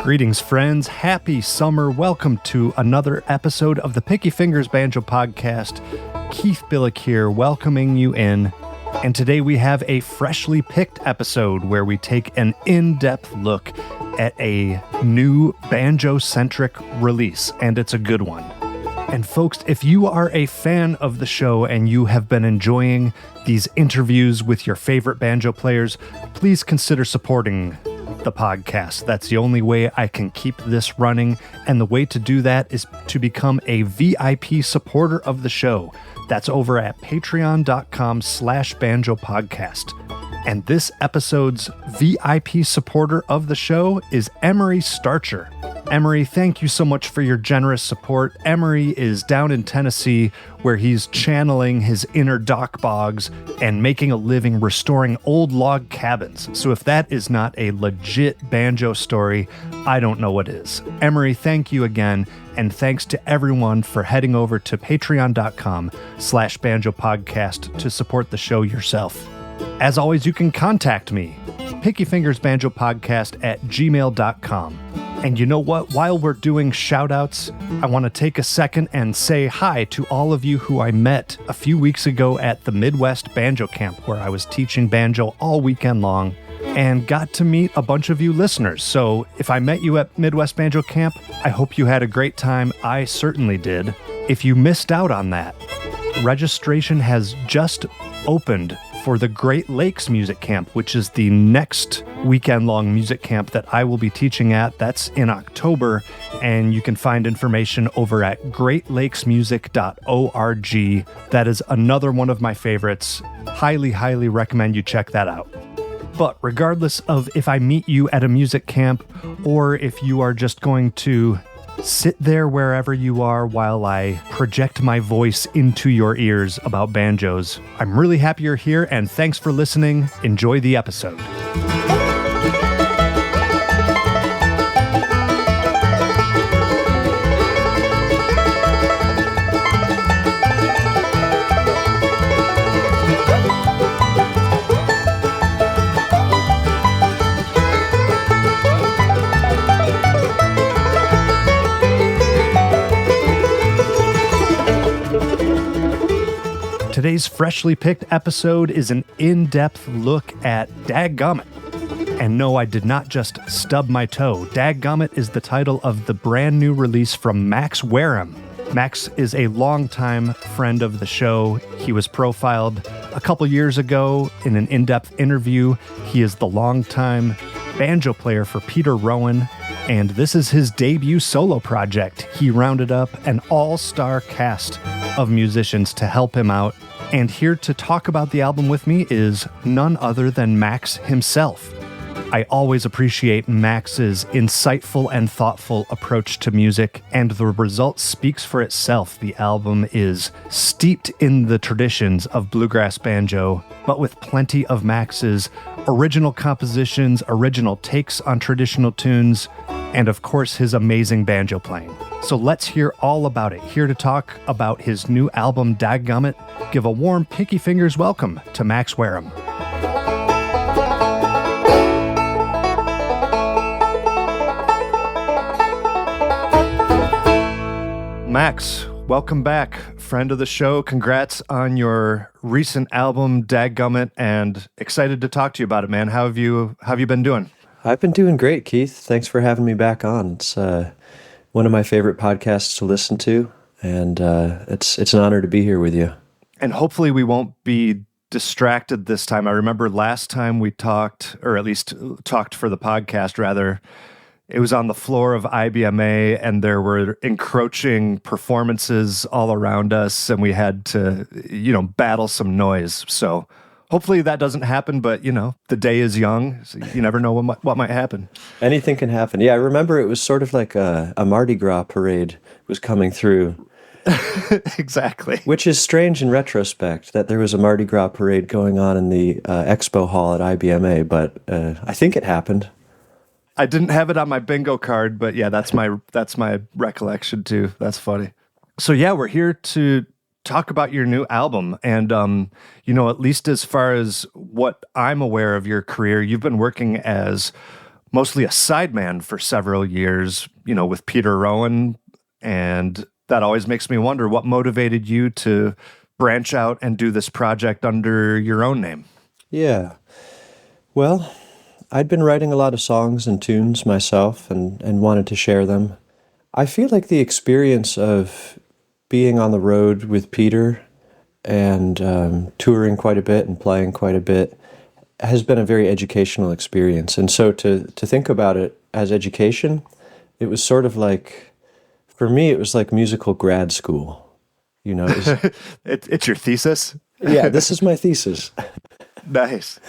Greetings, friends. Happy summer. Welcome to another episode of the Picky Fingers Banjo Podcast. Keith Billick here, welcoming you in. And today we have a freshly picked episode where we take an in-depth look at a new banjo-centric release, and it's a good one. And folks, if you are a fan of the show and you have been enjoying these interviews with your favorite banjo players, please consider supporting the podcast. That's the only way I can keep this running, and the way to do that is to become a VIP supporter of the show. That's over at patreon.com/banjopodcast. And this episode's VIP supporter of the show is Emery Starcher. Emery, thank you so much for your generous support. Emery is down in Tennessee where he's channeling his inner Doc Boggs and making a living restoring old log cabins. So if that is not a legit banjo story, I don't know what is. Emery, thank you again. And thanks to everyone for heading over to patreon.com/banjopodcast to support the show yourself. As always, you can contact me, pickyfingersbanjopodcast@gmail.com. And you know what? While we're doing shout-outs, I want to take a second and say hi to all of you who I met a few weeks ago at the Midwest Banjo Camp, where I was teaching banjo all weekend long and got to meet a bunch of you listeners. So if I met you at Midwest Banjo Camp, I hope you had a great time. I certainly did. If you missed out on that, registration has just opened for the Great Lakes Music Camp, which is the next weekend-long music camp that I will be teaching at. That's in October, and you can find information over at greatlakesmusic.org. That is another one of my favorites. Highly, highly recommend you check that out. But regardless of if I meet you at a music camp or if you are just going to sit there wherever you are while I project my voice into your ears about banjos, I'm really happy you're here, and thanks for listening. Enjoy the episode. Today's freshly picked episode is an in-depth look at Daggomit. And no, I did not just stub my toe. Daggomit is the title of the brand new release from Max Wareham. Max is a longtime friend of the show. He was profiled a couple years ago in an in-depth interview. He is the longtime banjo player for Peter Rowan, and this is his debut solo project. He rounded up an all-star cast of musicians to help him out. And here to talk about the album with me is none other than Max himself. I always appreciate Max's insightful and thoughtful approach to music, and the result speaks for itself. The album is steeped in the traditions of bluegrass banjo, but with plenty of Max's original compositions, original takes on traditional tunes, and of course his amazing banjo playing. So let's hear all about it. Here to talk about his new album, Daggomit, give a warm Picky Fingers welcome to Max Wareham. Max, welcome back, friend of the show. Congrats on your recent album, Daggomit, and excited to talk to you about it, man. How have you been doing? I've been doing great, Keith. Thanks for having me back on. It's one of my favorite podcasts to listen to, and it's an honor to be here with you. And hopefully we won't be distracted this time. I remember last time we talked, or at least talked for the podcast, rather, it was on the floor of IBMA, and there were encroaching performances all around us, and we had to, battle some noise. So hopefully that doesn't happen, but, the day is young, so you never know what might happen. Anything can happen. Yeah, I remember it was sort of like a Mardi Gras parade was coming through. Exactly. Which is strange in retrospect, that there was a Mardi Gras parade going on in the expo hall at IBMA, but I think it happened. I didn't have it on my bingo card, but yeah, that's my recollection too. That's funny. So yeah, we're here to talk about your new album. And, at least as far as what I'm aware of your career, you've been working as mostly a sideman for several years, with Peter Rowan. And that always makes me wonder what motivated you to branch out and do this project under your own name. Yeah. Well, I'd been writing a lot of songs and tunes myself and wanted to share them. I feel like the experience of being on the road with Peter and touring quite a bit and playing quite a bit has been a very educational experience. And so to think about it as education, it was sort of like, for me, it was like musical grad school. It's your thesis? Yeah, this is my thesis. Nice.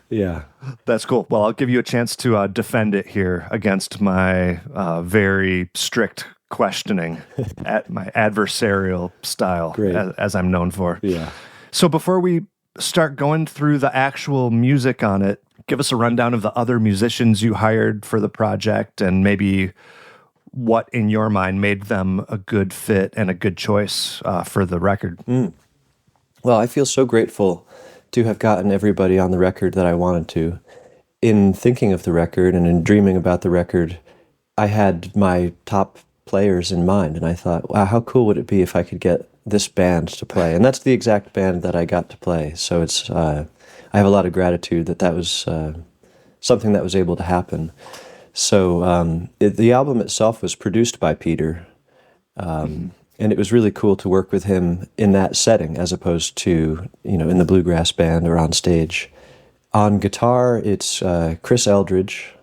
Yeah. That's cool. Well, I'll give you a chance to defend it here against my very strict questioning at my adversarial style, as I'm known for. Yeah. So before we start going through the actual music on it, give us a rundown of the other musicians you hired for the project and maybe what in your mind made them a good fit and a good choice for the record. Well, I feel so grateful to have gotten everybody on the record that I wanted to. In thinking of the record and in dreaming about the record, I had my top players in mind, and I thought, wow, how cool would it be if I could get this band to play? And that's the exact band that I got to play. So it's I have a lot of gratitude that was something that was able to happen. So the album itself was produced by Peter, and it was really cool to work with him in that setting as opposed to, in the bluegrass band or on stage. On guitar, it's Chris Eldridge.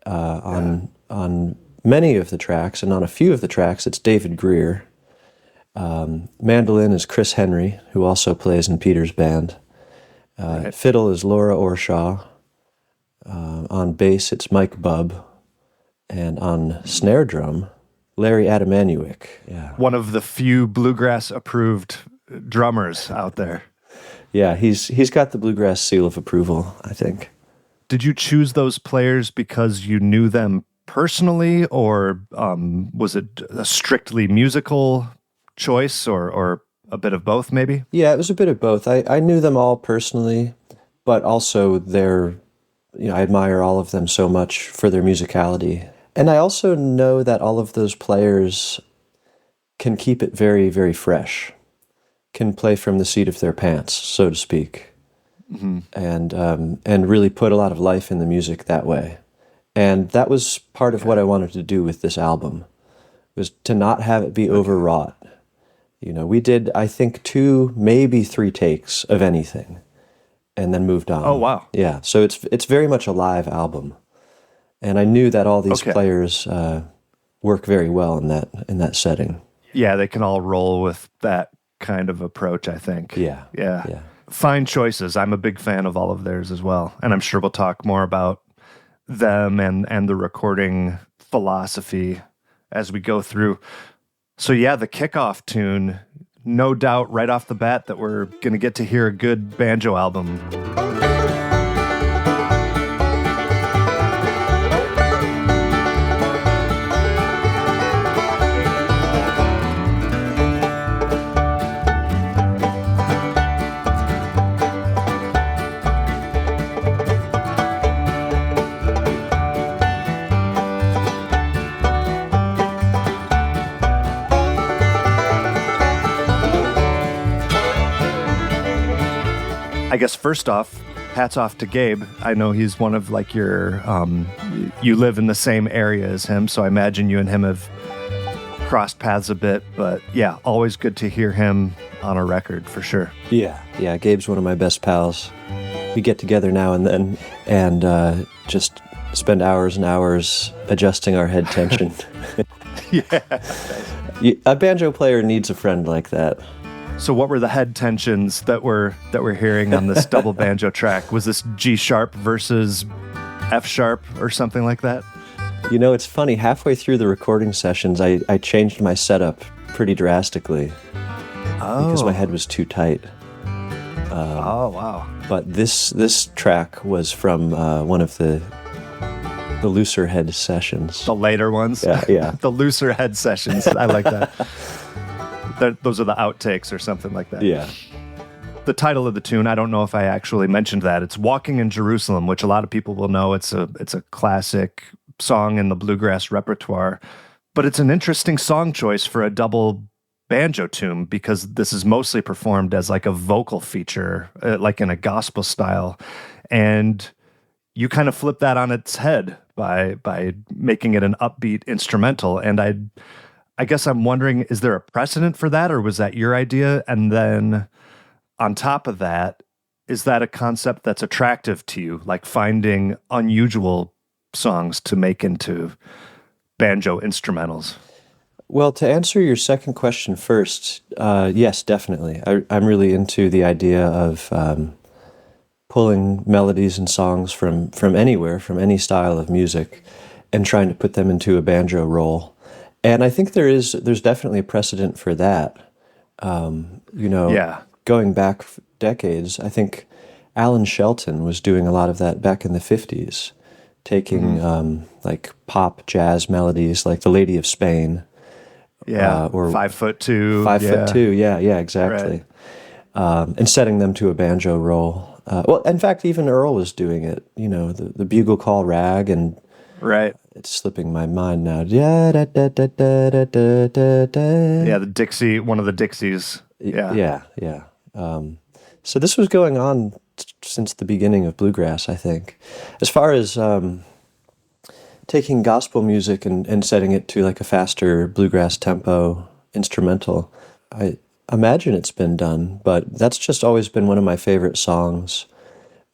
On many of the tracks, and on a few of the tracks, it's David Grier. Mandolin is Chris Henry, who also plays in Peter's band. Fiddle is Laura Orshaw. On bass, it's Mike Bubb. And on snare drum, Larry Atamanuik. Yeah. One of the few bluegrass-approved drummers out there. Yeah, he's got the bluegrass seal of approval, I think. Did you choose those players because you knew them personally, or was it a strictly musical choice, or a bit of both, maybe? Yeah, it was a bit of both. I knew them all personally, but also I admire all of them so much for their musicality. And I also know that all of those players can keep it very, very fresh, can play from the seat of their pants, so to speak, and really put a lot of life in the music that way. And that was part of what I wanted to do with this album, was to not have it be overwrought. We did, I think, 2, maybe 3 takes of anything, and then moved on. Oh, wow. Yeah, so it's very much a live album. And I knew that all these players work very well in that setting. Yeah, they can all roll with that kind of approach, I think. Yeah. Fine choices. I'm a big fan of all of theirs as well. And I'm sure we'll talk more about them and the recording philosophy as we go through. So yeah, the kickoff tune, no doubt right off the bat that we're going to get to hear a good banjo album. I guess first off, hats off to Gabe. I know he's one of your, you live in the same area as him, so I imagine you and him have crossed paths a bit, but yeah, always good to hear him on a record for sure. Yeah, Gabe's one of my best pals. We get together now and then and just spend hours and hours adjusting our head tension. Yeah. A banjo player needs a friend like that. So what were the head tensions that we're hearing on this double banjo track? Was this G sharp versus F sharp or something like that? It's funny. Halfway through the recording sessions, I changed my setup pretty drastically because my head was too tight. Oh, wow. But this track was from one of the looser head sessions. The later ones? Yeah. The looser head sessions. I like that. Those are the outtakes or something like that. Yeah. the title of the tune, I don't know if I actually mentioned that. It's Walking in Jerusalem, which a lot of people will know. It's a classic song in the bluegrass repertoire, but it's an interesting song choice for a double banjo tune because this is mostly performed as like a vocal feature, like in a gospel style. And you kind of flip that on its head by making it an upbeat instrumental. And I guess I'm wondering, is there a precedent for that, or was that your idea? And then on top of that, is that a concept that's attractive to you, like finding unusual songs to make into banjo instrumentals? Well, to answer your second question first, yes, definitely. I'm really into the idea of pulling melodies and songs from anywhere, from any style of music, and trying to put them into a banjo roll. And I think there's definitely a precedent for that. Going back decades, I think Alan Shelton was doing a lot of that back in the 50s, taking like pop jazz melodies like The Lady of Spain. Yeah, or 5'2". 5'2", yeah, exactly. Right. And setting them to a banjo roll. Well, in fact, even Earl was doing it, the bugle call rag, and right. It's slipping my mind now. Yeah, the Dixie, one of the Dixies. Yeah. So this was going on since the beginning of bluegrass, I think. As far as taking gospel music and setting it to like a faster bluegrass tempo instrumental, I imagine it's been done, but that's just always been one of my favorite songs.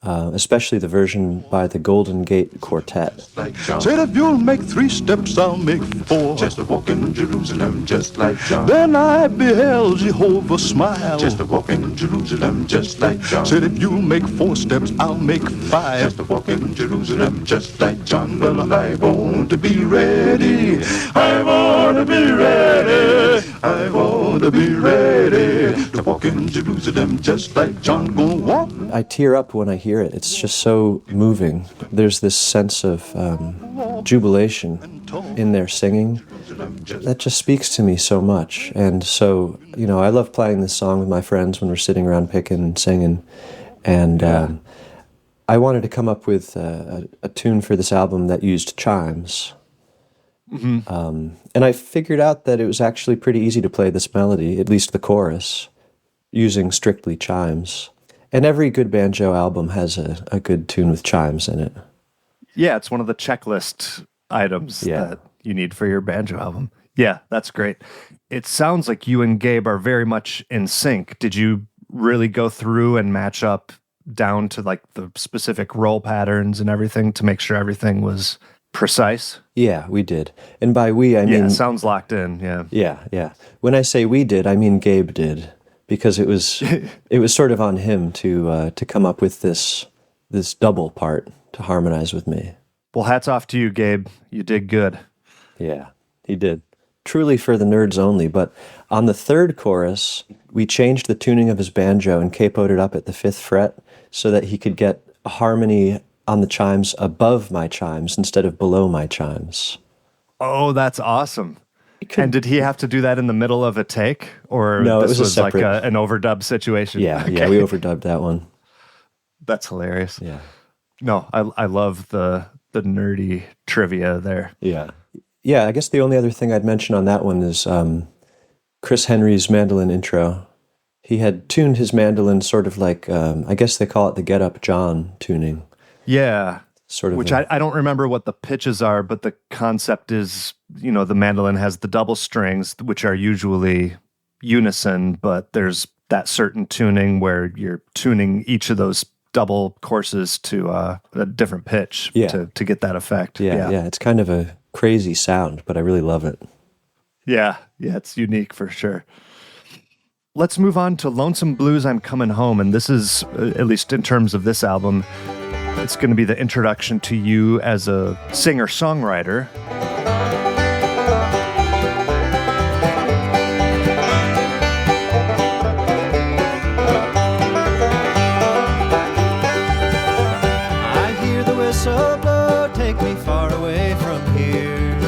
Especially the version by the Golden Gate Quartet. Said if you'll make 3 steps, I'll make 4. Just a walk in Jerusalem, just like John. Then I beheld Jehovah smile. Just a walk in Jerusalem, just like John. Said if you'll make 4 steps, I'll make 5. Just a walk in Jerusalem, just like John. Well, I want to be ready. I want to be ready. I want to be ready to walk in Jerusalem, just like John. Gonna walk. I tear up when I hear it. It's just so moving. There's this sense of jubilation in their singing that just speaks to me so much. And so, I love playing this song with my friends when we're sitting around picking and singing. And I wanted to come up with a tune for this album that used chimes. Mm-hmm. And I figured out that it was actually pretty easy to play this melody, at least the chorus, using strictly chimes. And every good banjo album has a good tune with chimes in it. Yeah, it's one of the checklist items that you need for your banjo album. Yeah, that's great. It sounds like you and Gabe are very much in sync. Did you really go through and match up down to like the specific roll patterns and everything to make sure everything was precise? Yeah, we did. And by we, I mean... Yeah, it sounds locked in, yeah. Yeah. When I say we did, I mean Gabe did. Because it was sort of on him to come up with this double part to harmonize with me. Well, hats off to you, Gabe. You did good. Yeah, he did. Truly for the nerds only. But on the third chorus, we changed the tuning of his banjo and capoed it up at the 5th fret so that he could get a harmony on the chimes above my chimes instead of below my chimes. Oh, that's awesome. And did he have to do that in the middle of a take? Or no, this it was like an overdub situation? Yeah, okay. Yeah, we overdubbed that one. That's hilarious. Yeah. No, I love the nerdy trivia there. Yeah. Yeah, I guess the only other thing I'd mention on that one is Chris Henry's mandolin intro. He had tuned his mandolin sort of like, I guess they call it the Get Up John tuning. Yeah. Sort of, which I don't remember what the pitches are, but the concept is, the mandolin has the double strings, which are usually unison, but there's that certain tuning where you're tuning each of those double courses to a different pitch to get that effect. Yeah, it's kind of a crazy sound, but I really love it. Yeah, it's unique for sure. Let's move on to Lonesome Blues, I'm Coming Home, and this is, at least in terms of this album, it's going to be the introduction to you as a singer-songwriter. I hear the whistle blow, take me far away from here,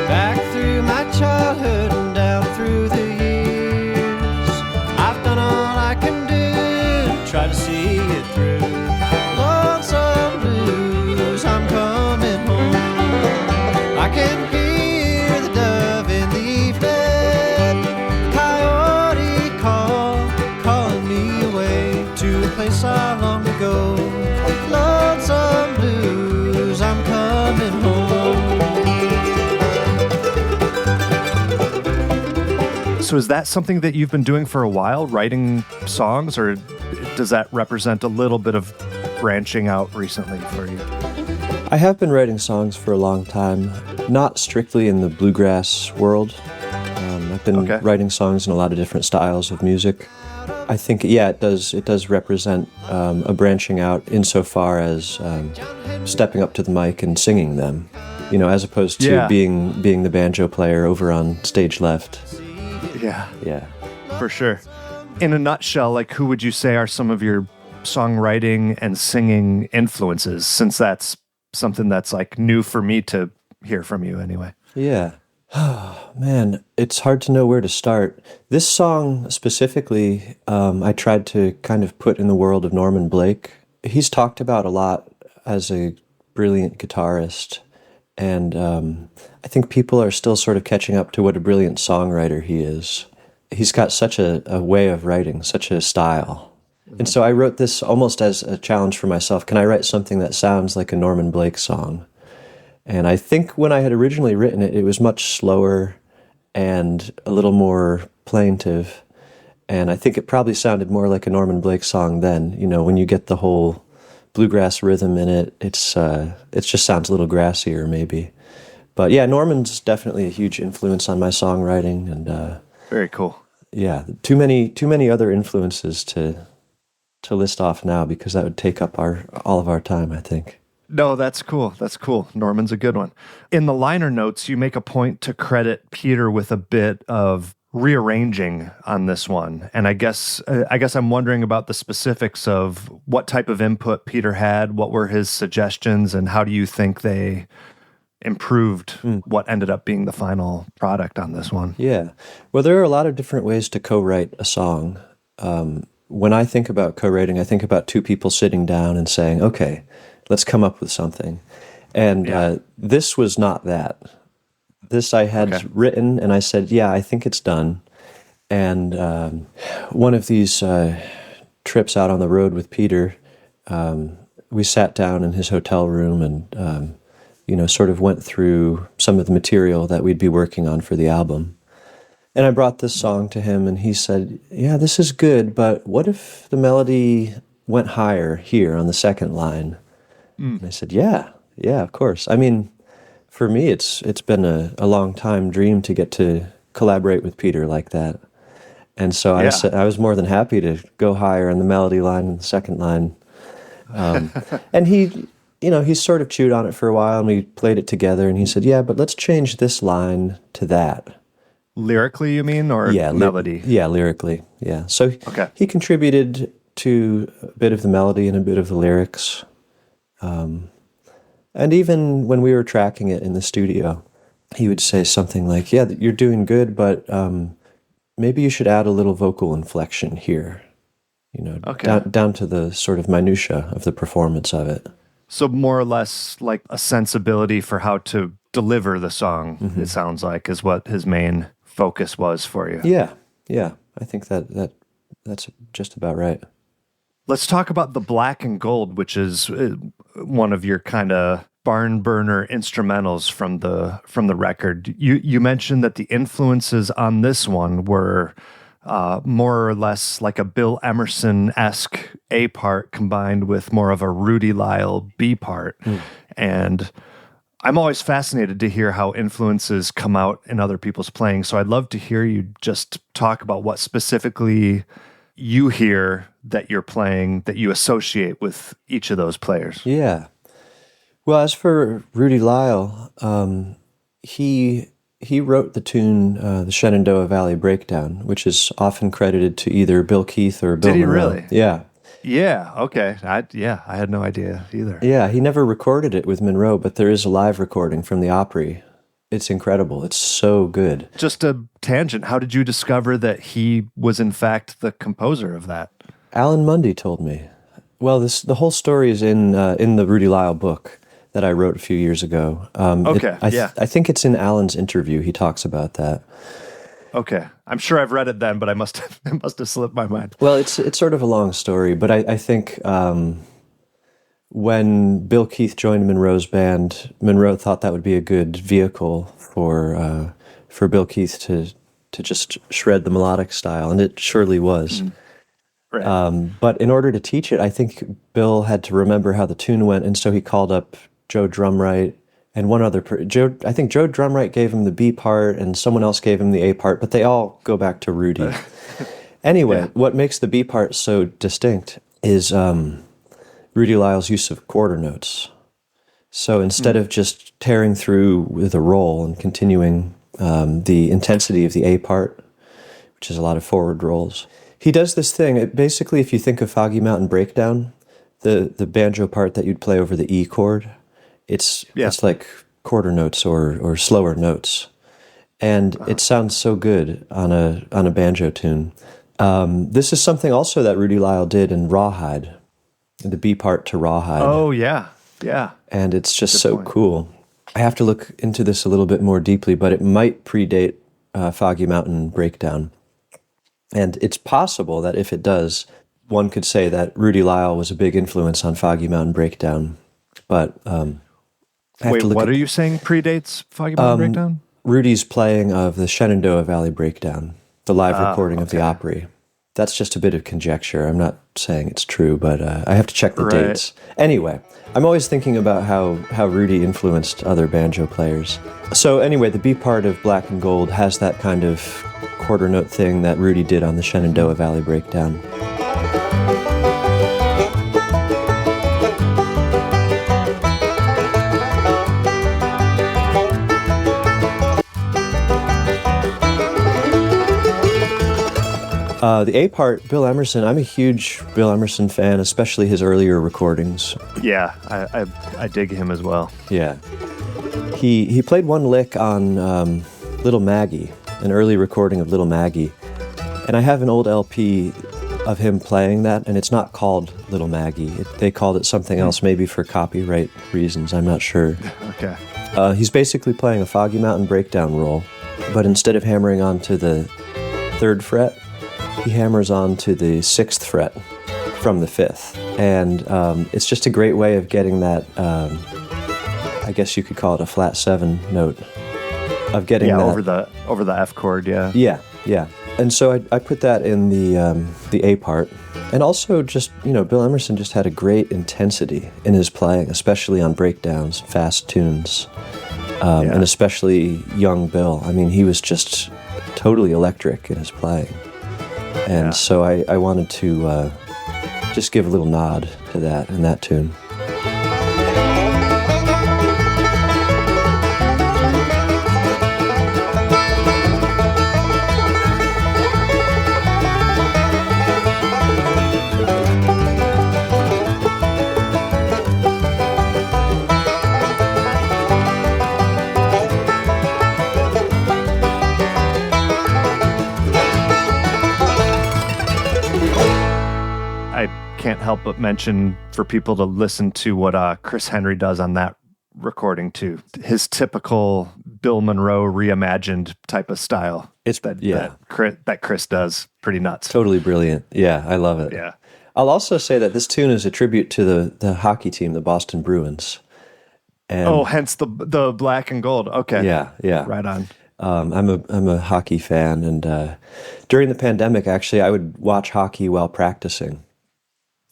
back through my childhood and down through the years. I've done all I can do So is that something that you've been doing for a while, writing songs, or does that represent a little bit of branching out recently for you? I have been writing songs for a long time, not strictly in the bluegrass world. I've been writing songs in a lot of different styles of music. I think, it does represent a branching out insofar as stepping up to the mic and singing them, as opposed to being the banjo player over on stage left. Yeah, for sure. In a nutshell, like, who would you say are some of your songwriting and singing influences, since that's something that's like new for me to hear from you anyway? Yeah. Man, it's hard to know where to start. This song specifically, I tried to kind of put in the world of Norman Blake. He's talked about a lot as a brilliant guitarist, and I think people are still sort of catching up to what a brilliant songwriter he is. He's got such a way of writing, such a style. And so I wrote this almost as a challenge for myself. Can I write something that sounds like a Norman Blake song? And I think when I had originally written it, it was much slower and a little more plaintive. And I think it probably sounded more like a Norman Blake song then. When you get the whole bluegrass rhythm in it, it just sounds a little grassier maybe. But yeah, Norman's definitely a huge influence on my songwriting. And very cool. Yeah, too many other influences to list off now, because that would take up all of our time, I think. No, that's cool. That's cool. Norman's a good one. In the liner notes, you make a point to credit Peter with a bit of rearranging on this one. And I guess I'm wondering about the specifics of what type of input Peter had, what were his suggestions, and how do you think they improved what ended up being the final product on this one? Yeah. Well, there are a lot of different ways to co-write a song. When I think about co-writing, I think about two people sitting down and saying, okay, let's come up with something. And this was not that. This I had written, and I said, I think it's done. And one of these trips out on the road with Peter, we sat down in his hotel room and, sort of went through some of the material that we'd be working on for the album. And I brought this song to him, and he said, this is good, but what if the melody went higher here on the second line? And I said, yeah, of course. I mean, for me, it's been a long time dream to get to collaborate with Peter like that. And so I said I was more than happy to go higher on the melody line and the second line. And he sort of chewed on it for a while, and we played it together, and he said, but let's change this line to that. Lyrically, you mean, or melody? Lyrically, yeah. So he contributed to a bit of the melody and a bit of the lyrics. And even when we were tracking it in the studio, he would say something like, you're doing good, but maybe you should add a little vocal inflection here, down to the sort of minutia of the performance of it. So more or less like a sensibility for how to deliver the song, it sounds like, is what his main focus was for you. Yeah. I think that's just about right. Let's talk about the Black and Gold, which is one of your kind of barn burner instrumentals from the record. You mentioned that the influences on this one were more or less like a Bill Emerson-esque A part combined with more of a Rudy Lyle B part. And I'm always fascinated to hear how influences come out in other people's playing. So I'd love to hear you just talk about what specifically you hear that you're playing that you associate with each of those players. Yeah. Well, as for Rudy Lyle, he wrote the tune, the Shenandoah Valley Breakdown, which is often credited to either Bill Keith or Bill Did he Monroe. really? Yeah. Yeah, okay. I had no idea either. Yeah, he never recorded it with Monroe, but there is a live recording from the Opry. It's incredible. It's so good. Just a tangent. How did you discover that he was in fact the composer of that? Alan Mundy told me. Well, the whole story is in the Rudy Lyle book that I wrote a few years ago. I think it's in Alan's interview. He talks about that. Okay. I'm sure I've read it then, but it must have slipped my mind. Well, it's sort of a long story, but I think when Bill Keith joined Monroe's band, Monroe thought that would be a good vehicle for Bill Keith to just shred the melodic style, and it surely was. Right. But in order to teach it, I think Bill had to remember how the tune went, and so he called up Joe Drumright and one other. I think Joe Drumright gave him the B part, and someone else gave him the A part, but they all go back to Rudy. Anyway, what makes the B part so distinct is Rudy Lyle's use of quarter notes. So instead of just tearing through with a roll and continuing the intensity of the A part, which is a lot of forward rolls, he does this thing. Basically, if you think of Foggy Mountain Breakdown, the banjo part that you'd play over the E chord, it's like quarter notes or slower notes, and it sounds so good on a banjo tune. This is something also that Rudy Lyle did in Rawhide, the B part to Rawhide. Oh yeah, and it's just Good so point. cool. I have to look into this a little bit more deeply, but it might predate Foggy Mountain Breakdown. And it's possible that if it does, one could say that Rudy Lyle was a big influence on Foggy Mountain Breakdown. But I have Wait, to look what at are you saying predates Foggy Mountain Breakdown? Rudy's playing of the Shenandoah Valley Breakdown, the live recording of the Opry. That's just a bit of conjecture. I'm not saying it's true, but I have to check the dates. Anyway, I'm always thinking about how Rudy influenced other banjo players. So anyway, the B part of Black and Gold has that kind of quarter note thing that Rudy did on the Shenandoah Valley Breakdown. The A part, Bill Emerson, I'm a huge Bill Emerson fan, especially his earlier recordings. Yeah, I dig him as well. Yeah. He played one lick on Little Maggie, an early recording of Little Maggie. And I have an old LP of him playing that, and it's not called Little Maggie. They called it something else, maybe for copyright reasons, I'm not sure. Okay. He's basically playing a Foggy Mountain Breakdown roll, but instead of hammering onto the 3rd fret, he hammers on to the 6th fret from the 5th. And it's just a great way of getting that, I guess you could call it a flat 7 note, of getting that. over the F chord, yeah. Yeah. And so I put that in the A part. And also just, Bill Emerson just had a great intensity in his playing, especially on breakdowns, fast tunes, and especially young Bill. I mean, he was just totally electric in his playing. And so I wanted to just give a little nod to that in that tune. Can't help but mention for people to listen to what Chris Henry does on that recording too. His typical Bill Monroe reimagined type of style. It's that Chris does. Pretty nuts. Totally brilliant. Yeah, I love it. Yeah. I'll also say that this tune is a tribute to the hockey team, the Boston Bruins. And hence the black and gold. Okay. Yeah. Right on. I'm a hockey fan, and during the pandemic, actually, I would watch hockey while practicing.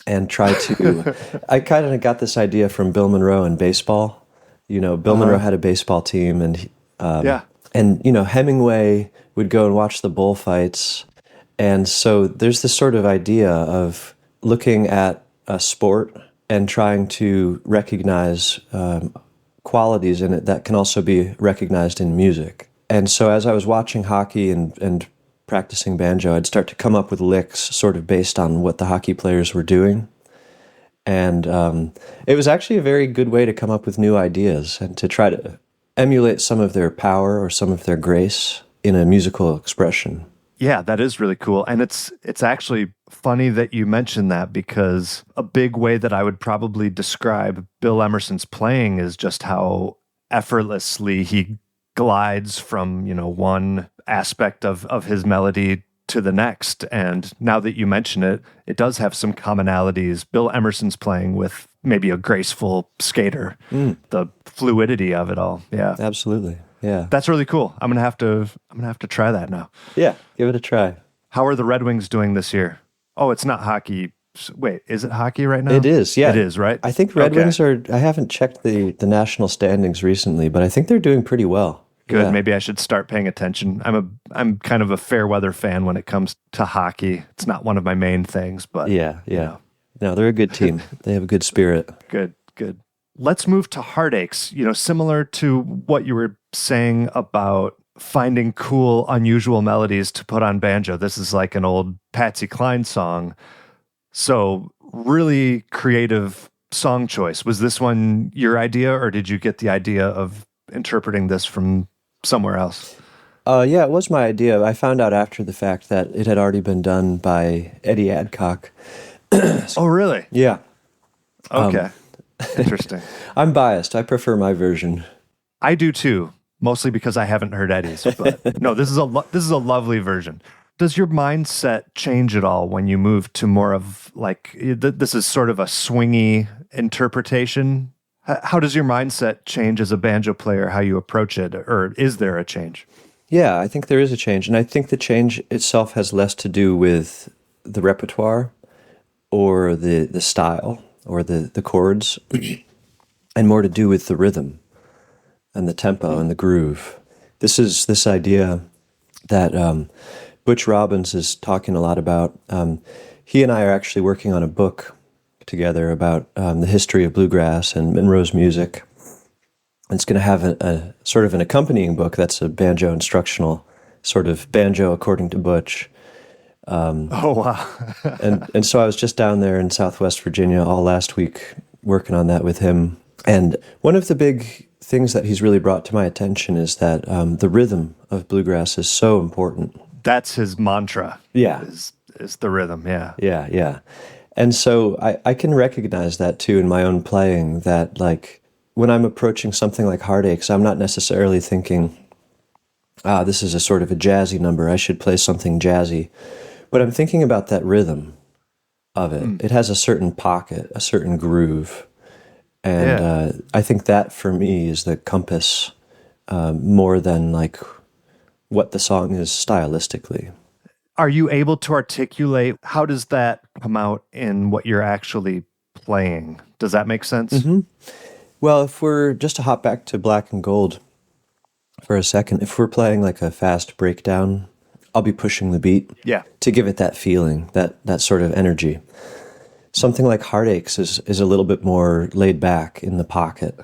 And try to, I kind of got this idea from Bill Monroe and baseball. Bill Monroe had a baseball team, and Hemingway would go and watch the bullfights, and so there's this sort of idea of looking at a sport and trying to recognize qualities in it that can also be recognized in music. And so as I was watching hockey and practicing banjo, I'd start to come up with licks sort of based on what the hockey players were doing. And it was actually a very good way to come up with new ideas and to try to emulate some of their power or some of their grace in a musical expression. Yeah, that is really cool. And it's actually funny that you mentioned that, because a big way that I would probably describe Bill Emerson's playing is just how effortlessly he glides from, one aspect of his melody to the next. And now that you mention it, it does have some commonalities. Bill Emerson's playing with maybe a graceful skater, the fluidity of it all. Yeah. Absolutely. Yeah. That's really cool. I'm gonna have to try that now. Yeah, give it a try. How are the Red Wings doing this year? Oh, it's not hockey. Wait, is it hockey right now? It is, yeah. It is, right? I think Red Wings are, I haven't checked the national standings recently, but I think they're doing pretty well. Good. Yeah. Maybe I should start paying attention. I'm kind of a fair weather fan when it comes to hockey. It's not one of my main things, but Yeah. you know. No, they're a good team. They have a good spirit. Good. Let's move to Heartaches. Similar to what you were saying about finding cool, unusual melodies to put on banjo. This is like an old Patsy Cline song. So really creative song choice. Was this one your idea, or did you get the idea of interpreting this from somewhere else? Yeah, it was my idea. I found out after the fact that it had already been done by Eddie Adcock. Oh, really? Yeah. Okay. Interesting. I'm biased. I prefer my version. I do too, mostly because I haven't heard Eddie's. But no, this is a lovely version. Does your mindset change at all when you move to more of like this is sort of a swingy interpretation? How does your mindset change as a banjo player? How you approach it, or is there a change? Yeah, I think there is a change, and I think the change itself has less to do with the repertoire or the style or the chords, and more to do with the rhythm and the tempo and the groove. This is this idea that Butch Robbins is talking a lot about. He and I are actually working on a book together about the history of bluegrass and Monroe's music. It's going to have a sort of an accompanying book that's a banjo instructional, sort of banjo according to Butch. Oh, wow. and so I was just down there in Southwest Virginia all last week working on that with him. And one of the big things that he's really brought to my attention is that the rhythm of bluegrass is so important. That's his mantra. Yeah. Is the rhythm, yeah. Yeah. And so I can recognize that too in my own playing, that like when I'm approaching something like Heartaches, I'm not necessarily thinking, this is a sort of a jazzy number, I should play something jazzy. But I'm thinking about that rhythm of it. It has a certain pocket, a certain groove. And I think that for me is the compass more than like what the song is stylistically. Are you able to articulate how does that come out in what you're actually playing? Does that make sense? Mm-hmm. Well, if we're just to hop back to Black and Gold for a second, if we're playing like a fast breakdown, I'll be pushing the beat to give it that feeling, that sort of energy. Something like Heartaches is a little bit more laid back in the pocket.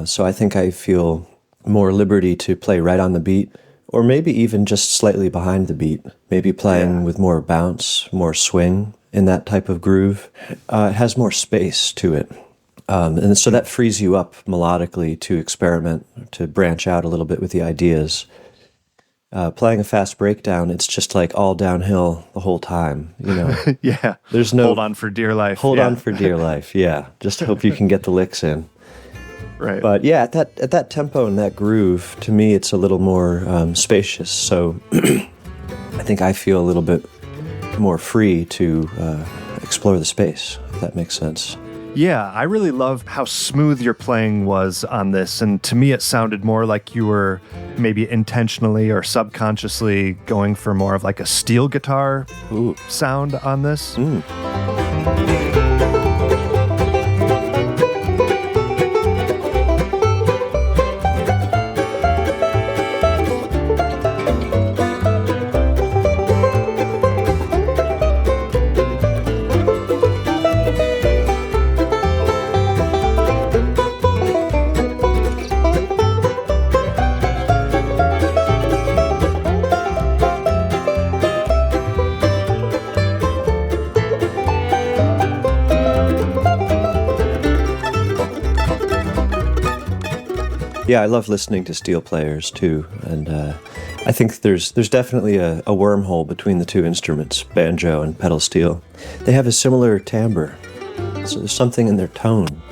So I think I feel more liberty to play right on the beat, or maybe even just slightly behind the beat, maybe playing with more bounce, more swing in that type of groove. It has more space to it. And so that frees you up melodically to experiment, to branch out a little bit with the ideas. Playing a fast breakdown, it's just like all downhill the whole time, Yeah. There's no hold on for dear life. Hold on for dear life. Yeah. Just hope you can get the licks in. Right. But yeah, at that tempo and that groove, to me, it's a little more spacious. So I think I feel a little bit more free to explore the space, if that makes sense. Yeah, I really love how smooth your playing was on this. And to me, it sounded more like you were maybe intentionally or subconsciously going for more of like a steel guitar sound on this. Yeah, I love listening to steel players too, and I think there's definitely a wormhole between the two instruments, banjo and pedal steel. They have a similar timbre, so there's something in their tone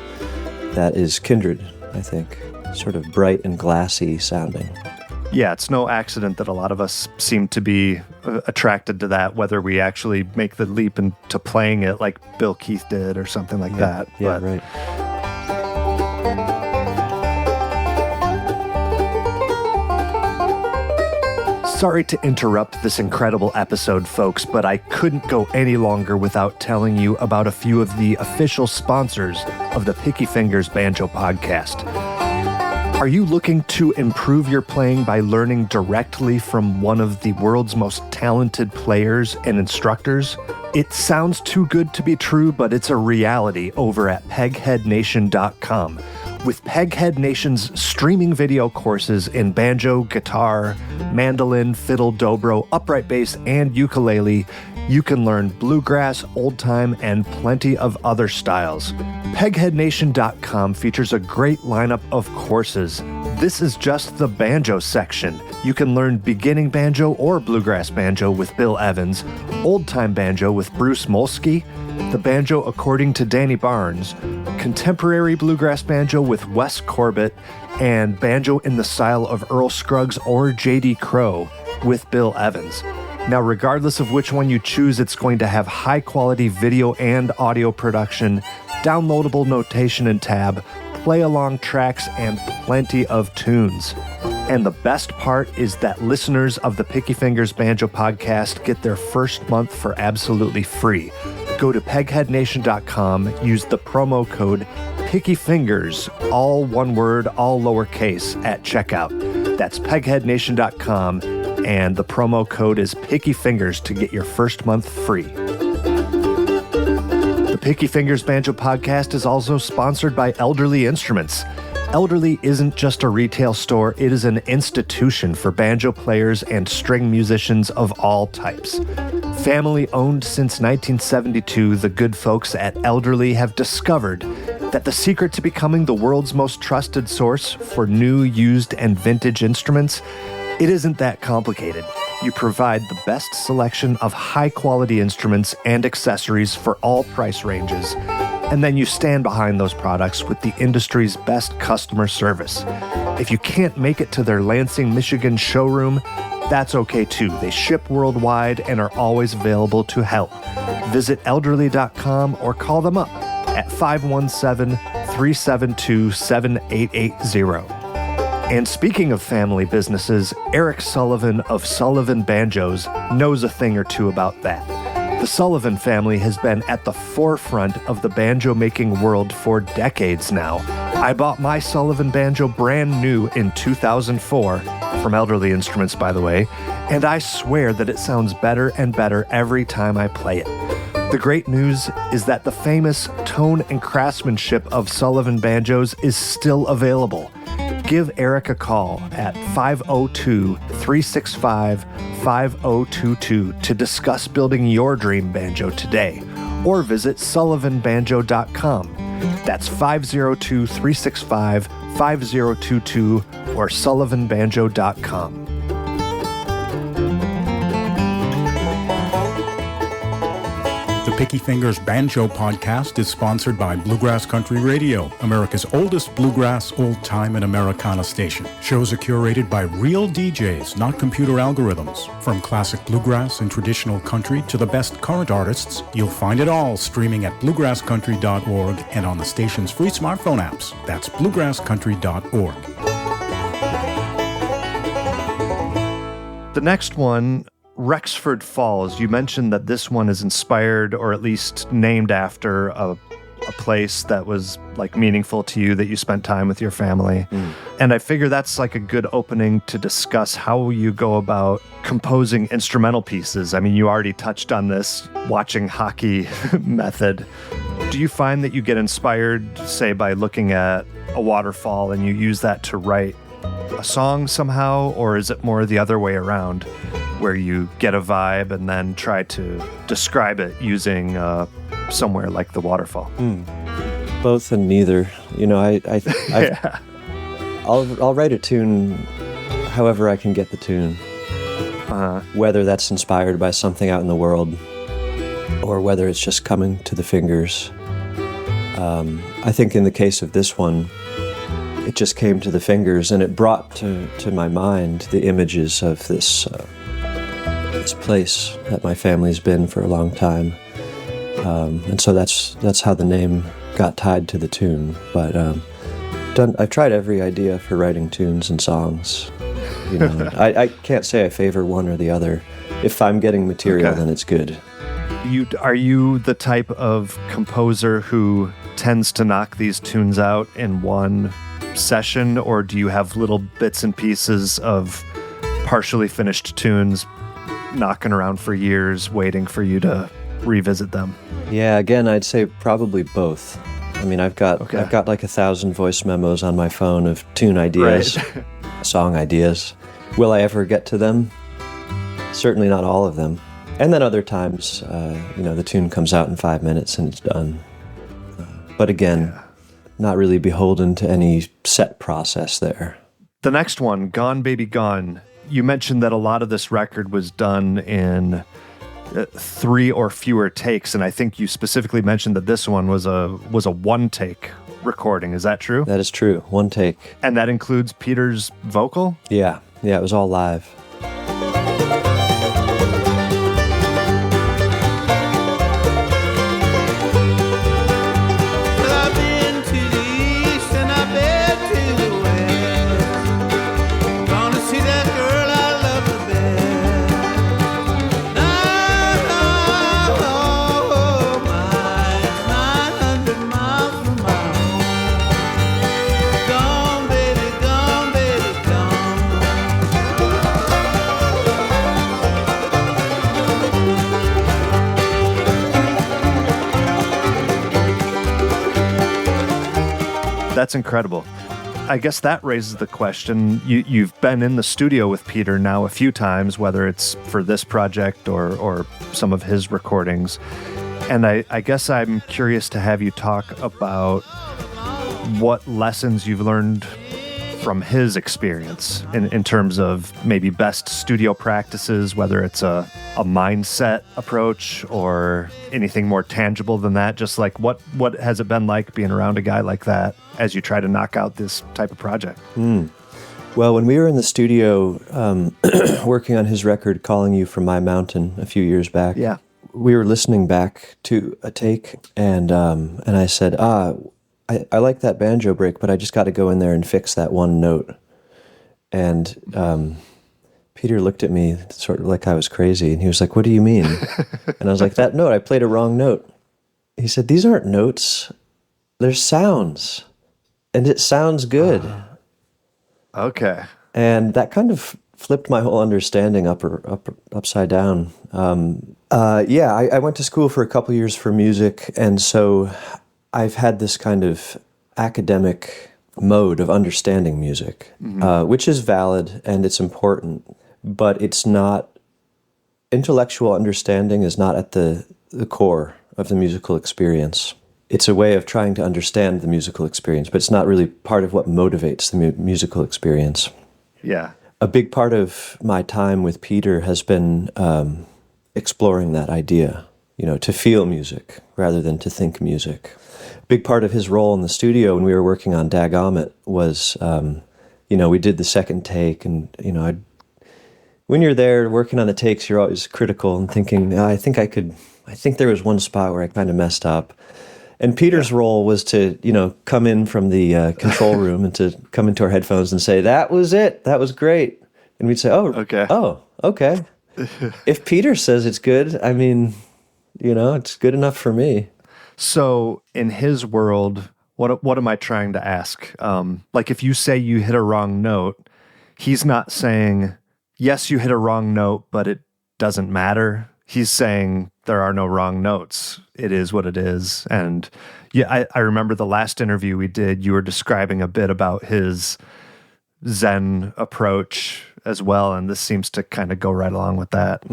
that is kindred, I think, sort of bright and glassy sounding. Yeah, it's no accident that a lot of us seem to be attracted to that, whether we actually make the leap into playing it like Bill Keith did or something like that. Yeah, but, right. Sorry to interrupt this incredible episode, folks, but I couldn't go any longer without telling you about a few of the official sponsors of the Picky Fingers Banjo Podcast. Are you looking to improve your playing by learning directly from one of the world's most talented players and instructors? It sounds too good to be true, but it's a reality over at pegheadnation.com. With Peghead Nation's streaming video courses in banjo, guitar, mandolin, fiddle, dobro, upright bass, and ukulele, you can learn bluegrass, old time, and plenty of other styles. PegheadNation.com features a great lineup of courses. This is just the banjo section. You can learn beginning banjo or bluegrass banjo with Bill Evans, old time banjo with Bruce Molsky, the banjo according to Danny Barnes, contemporary bluegrass banjo with Wes Corbett, and banjo in the style of Earl Scruggs or J.D. Crowe with Bill Evans. Now, regardless of which one you choose, it's going to have high-quality video and audio production, downloadable notation and tab, play-along tracks, and plenty of tunes. And the best part is that listeners of the Picky Fingers Banjo Podcast get their first month for absolutely free. Go to pegheadnation.com, use the promo code PickyFingers, all one word, all lowercase, at checkout. That's pegheadnation.com, and the promo code is PickyFingers to get your first month free. The Picky Fingers Banjo Podcast is also sponsored by Elderly Instruments. Elderly isn't just a retail store, it is an institution for banjo players and string musicians of all types. Family owned since 1972, the good folks at Elderly have discovered that the secret to becoming the world's most trusted source for new, used, and vintage instruments, it isn't that complicated. You provide the best selection of high-quality instruments and accessories for all price ranges, and then you stand behind those products with the industry's best customer service. If you can't make it to their Lansing, Michigan showroom, that's okay too. They ship worldwide and are always available to help. Visit elderly.com or call them up at 517-372-7880. And speaking of family businesses, Eric Sullivan of Sullivan Banjos knows a thing or two about that. The Sullivan family has been at the forefront of the banjo-making world for decades now. I bought my Sullivan banjo brand new in 2004, from Elderly Instruments, by the way, and I swear that it sounds better and better every time I play it. The great news is that the famous tone and craftsmanship of Sullivan banjos is still available. Give Eric a call at 502-365-5022 to discuss building your dream banjo today, or visit sullivanbanjo.com. That's 502-365-5022 or sullivanbanjo.com. The Picky Fingers Banjo Podcast is sponsored by Bluegrass Country Radio, America's oldest bluegrass, old-time, and Americana station. Shows are curated by real DJs, not computer algorithms. From classic bluegrass and traditional country to the best current artists, you'll find it all streaming at bluegrasscountry.org and on the station's free smartphone apps. That's bluegrasscountry.org. The next one, Rexford Falls. You mentioned that this one is inspired, or at least named after, a place that was like meaningful to you, that you spent time with your family. And I figure that's like a good opening to discuss how you go about composing instrumental pieces. I mean, you already touched on this, watching hockey method. Do you find that you get inspired, say, by looking at a waterfall and you use that to write a song somehow, or is it more the other way around, where you get a vibe and then try to describe it using somewhere like the waterfall? Both and neither. You know, I'll write a tune however I can get the tune. Whether that's inspired by something out in the world or whether it's just coming to the fingers. I think in the case of this one, it just came to the fingers, and it brought to my mind the images of this place that my family's been for a long time. And so that's how the name got tied to the tune. But I've tried every idea for writing tunes and songs. You know, I can't say I favor one or the other. If I'm getting material, then it's good. Are you the type of composer who tends to knock these tunes out in one session, or do you have little bits and pieces of partially finished tunes knocking around for years, waiting for you to revisit them? Yeah, again, I'd say probably both. I mean, I've got like 1,000 voice memos on my phone of tune ideas, song ideas. Will I ever get to them? Certainly not all of them. And then other times, the tune comes out in 5 minutes and it's done. But again, not really beholden to any set process there. The next one, Gone Baby Gone, you mentioned that a lot of this record was done in 3 or fewer takes, and I think you specifically mentioned that this one was a one-take recording. Is that true? That is true. One take. And that includes Peter's vocal? Yeah, it was all live. That's incredible. I guess that raises the question, you've been in the studio with Peter now a few times, whether it's for this project or some of his recordings. And I guess I'm curious to have you talk about what lessons you've learned from his experience in terms of maybe best studio practices, whether it's a mindset approach or anything more tangible than that. Just like what has it been like being around a guy like that as you try to knock out this type of project? Well, when we were in the studio working on his record, Calling You From My Mountain, a few years back, we were listening back to a take, and I said, I like that banjo break, but I just got to go in there and fix that one note. And Peter looked at me sort of like I was crazy, and he was like, "What do you mean?" And I was like, "That note, I played a wrong note." He said, "These aren't notes, they're sounds, and it sounds good." Okay. And that kind of flipped my whole understanding upside down. I went to school for a couple years for music, and so I've had this kind of academic mode of understanding music, which is valid and it's important, but it's not, intellectual understanding is not at the core of the musical experience. It's a way of trying to understand the musical experience, but it's not really part of what motivates the musical experience. Yeah. A big part of my time with Peter has been exploring that idea, to feel music rather than to think music. Big part of his role in the studio when we were working on Daggomit was, we did the second take, and, when you're there working on the takes, you're always critical and thinking, I think there was one spot where I kind of messed up. And Peter's role was to, come in from the control room and to come into our headphones and say, "That was it. That was great." And we'd say, okay. If Peter says it's good, I mean, it's good enough for me. So in his world, what am I trying to ask? Like if you say you hit a wrong note, he's not saying, yes, you hit a wrong note, but it doesn't matter. He's saying there are no wrong notes. It is what it is. And yeah, I remember the last interview we did, you were describing a bit about his Zen approach as well. And this seems to kind of go right along with that.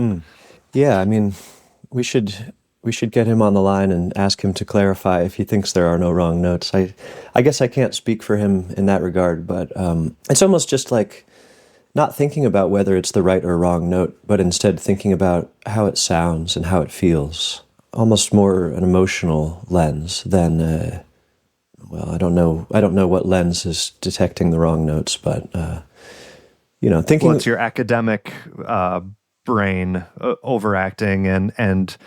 Yeah, I mean, we should get him on the line and ask him to clarify if he thinks there are no wrong notes. I guess I can't speak for him in that regard, but it's almost just like not thinking about whether it's the right or wrong note, but instead thinking about how it sounds and how it feels. Almost more an emotional lens than, I don't know what lens is detecting the wrong notes, but, thinking... Well, it's your academic brain overacting and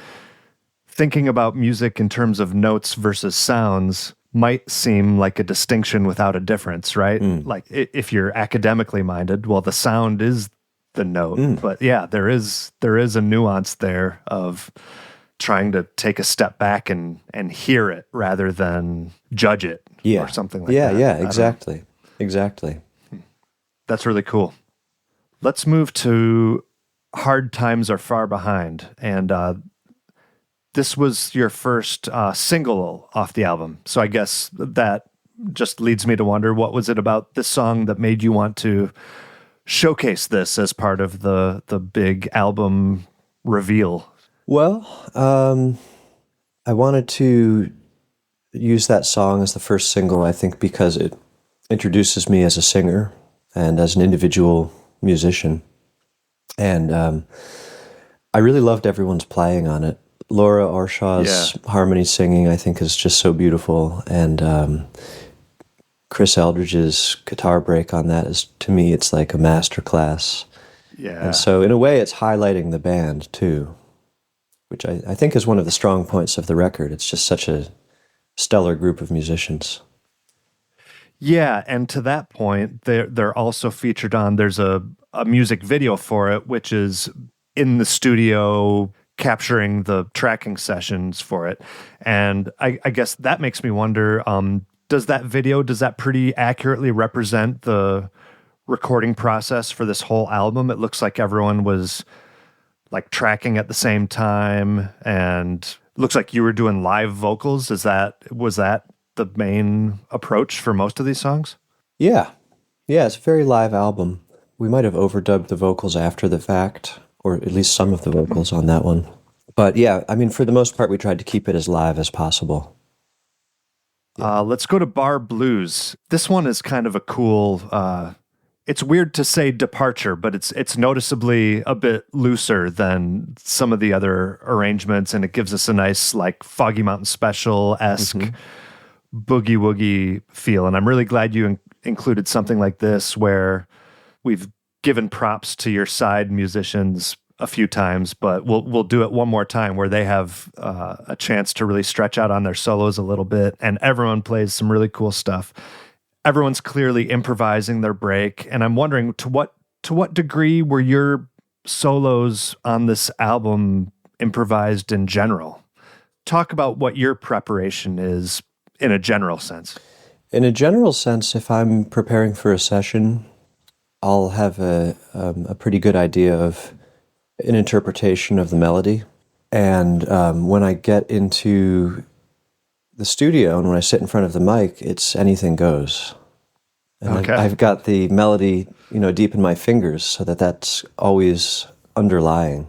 thinking about music in terms of notes versus sounds might seem like a distinction without a difference, right? Like if you're academically minded, well, the sound is the note. But yeah, there is a nuance there of trying to take a step back and hear it rather than judge it or something like that. Yeah, exactly. Exactly. That's really cool. Let's move to Hard Times Are Far Behind. And this was your first single off the album. So I guess that just leads me to wonder, what was it about this song that made you want to showcase this as part of the big album reveal? Well, I wanted to use that song as the first single, I think, because it introduces me as a singer and as an individual musician. And I really loved everyone's playing on it. Laura Orshaw's harmony singing, I think, is just so beautiful. And Chris Eldridge's guitar break on that is, to me, it's like a masterclass. Yeah. And so in a way, it's highlighting the band, too, which I think is one of the strong points of the record. It's just such a stellar group of musicians. Yeah, and to that point, they're also featured on, there's a music video for it, which is in the studio capturing the tracking sessions for it. And I guess that makes me wonder, does that pretty accurately represent the recording process for this whole album? It looks like everyone was like tracking at the same time, and it looks like you were doing live vocals. Was that the main approach for most of these songs? Yeah, it's a very live album. We might have overdubbed the vocals after the fact, or at least some of the vocals on that one. But yeah, I mean, for the most part, we tried to keep it as live as possible. Let's go to Bar Blues. This one is kind of a cool, it's weird to say departure, but it's noticeably a bit looser than some of the other arrangements, and it gives us a nice, like, Foggy Mountain Special-esque boogie woogie feel. And I'm really glad you included something like this, where we've given props to your side musicians a few times, but we'll do it one more time, where they have a chance to really stretch out on their solos a little bit, and everyone plays some really cool stuff. Everyone's clearly improvising their break, and I'm wondering, to what degree were your solos on this album improvised in general? Talk about what your preparation is in a general sense. In a general sense, if I'm preparing for a session, I'll have a pretty good idea of an interpretation of the melody. And when I get into the studio and when I sit in front of the mic, it's anything goes. And okay. I've got the melody, deep in my fingers, so that's always underlying.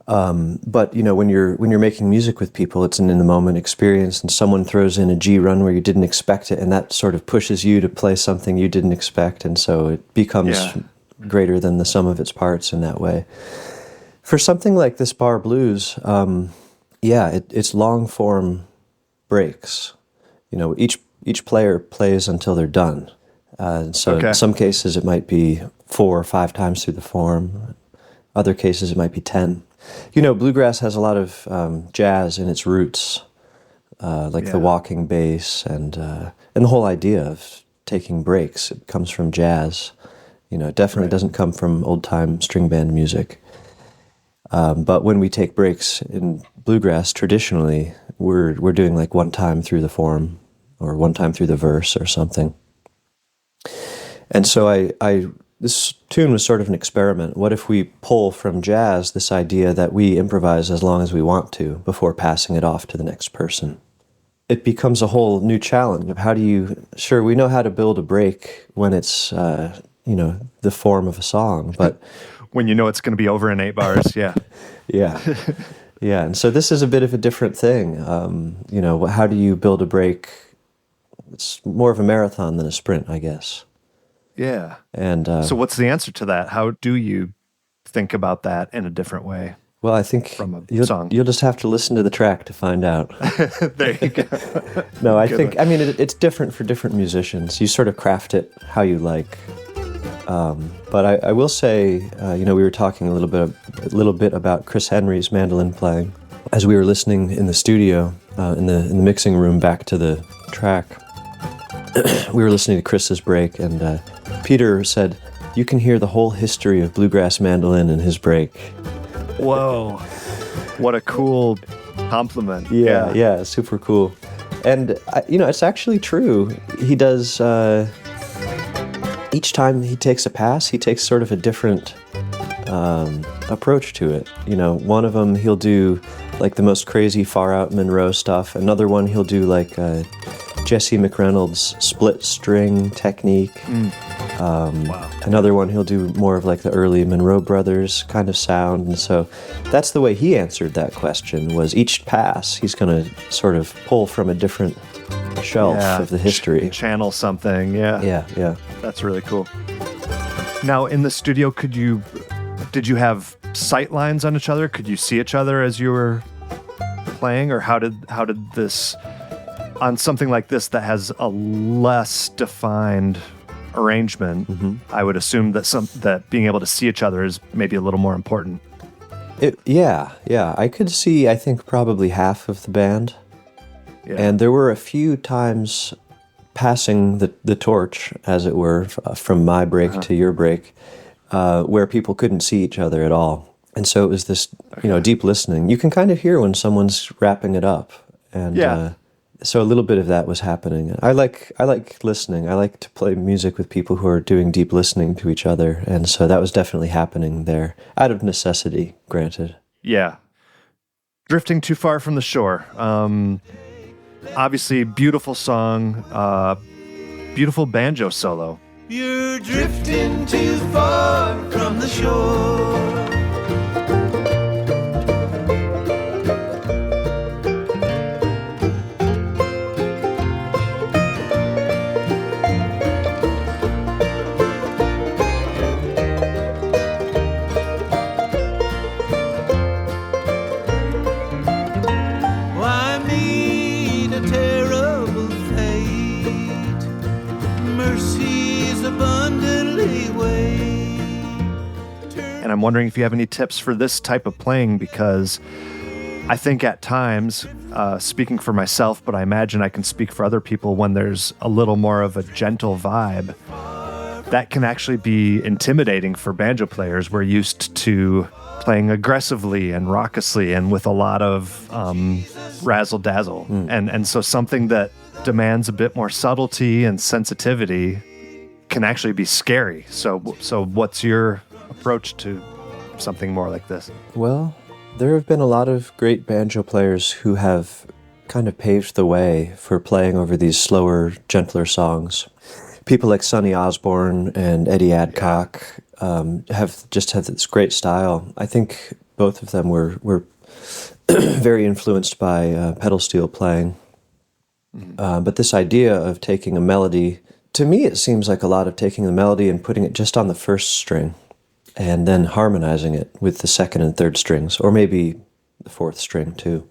But when you're making music with people, it's an in the moment experience, and someone throws in a G run where you didn't expect it, and that sort of pushes you to play something you didn't expect, and so it becomes greater than the sum of its parts in that way. For something like this Bar Blues, it's long form breaks. Each player plays until they're done. So in some cases it might be 4 or 5 times through the form. Other cases it might be 10. Bluegrass has a lot of jazz in its roots, the walking bass and the whole idea of taking breaks. It comes from jazz. It definitely doesn't come from old-time string band music. But when we take breaks in bluegrass, traditionally, we're doing like one time through the form or one time through the verse or something. And so this tune was sort of an experiment. What if we pull from jazz this idea that we improvise as long as we want to before passing it off to the next person? It becomes a whole new challenge of sure, we know how to build a break when it's, the form of a song, but when it's going to be over in 8 bars, yeah. Yeah. And so this is a bit of a different thing. How do you build a break? It's more of a marathon than a sprint, I guess. Yeah. And so what's the answer to that? How do you think about that in a different way? Well, I think you'll just have to listen to the track to find out. There you go. No, it's different for different musicians. You sort of craft it how you like. But I will say, we were talking a little bit about Chris Henry's mandolin playing as we were listening in the studio, in the mixing room back to the track. we were listening to Chris's break, and Peter said, "You can hear the whole history of bluegrass mandolin in his break." Whoa. What a cool compliment. Yeah, super cool. And, it's actually true. He does, each time he takes a pass, he takes sort of a different approach to it. One of them he'll do like the most crazy far out Monroe stuff. Another one he'll do like Jesse McReynolds' split string technique. Wow. Another one he'll do more of like the early Monroe Brothers kind of sound. And so that's the way he answered that question, was each pass he's going to sort of pull from a different shelf of the history. Channel something, yeah. Yeah. That's really cool. Now, in the studio, did you have sight lines on each other? Could you see each other as you were playing? Or how did this, on something like this that has a less defined arrangement, I would assume that being able to see each other is maybe a little more important. Yeah. I could see, I think, probably half of the band. Yeah. And there were a few times passing the torch, as it were, from my break to your break, where people couldn't see each other at all. And so it was this, deep listening. You can kind of hear when someone's wrapping it up. And so a little bit of that was happening. I like listening. I like to play music with people who are doing deep listening to each other. And so that was definitely happening there, out of necessity, granted. Yeah. Drifting Too Far from the Shore. Obviously, beautiful song, beautiful banjo solo. You're drifting too far from the shore. And I'm wondering if you have any tips for this type of playing, because I think at times, speaking for myself, but I imagine I can speak for other people, when there's a little more of a gentle vibe, that can actually be intimidating for banjo players. We're used to playing aggressively and raucously and with a lot of razzle-dazzle. And so something that demands a bit more subtlety and sensitivity can actually be scary. So what's your approach to something more like this? Well, there have been a lot of great banjo players who have kind of paved the way for playing over these slower, gentler songs. People like Sonny Osborne and Eddie Adcock have just had this great style. I think both of them were very influenced by pedal steel playing. But this idea of taking a melody, to me it seems like a lot of taking the melody and putting it just on the first string, and then harmonizing it with the second and third strings, or maybe the fourth string too.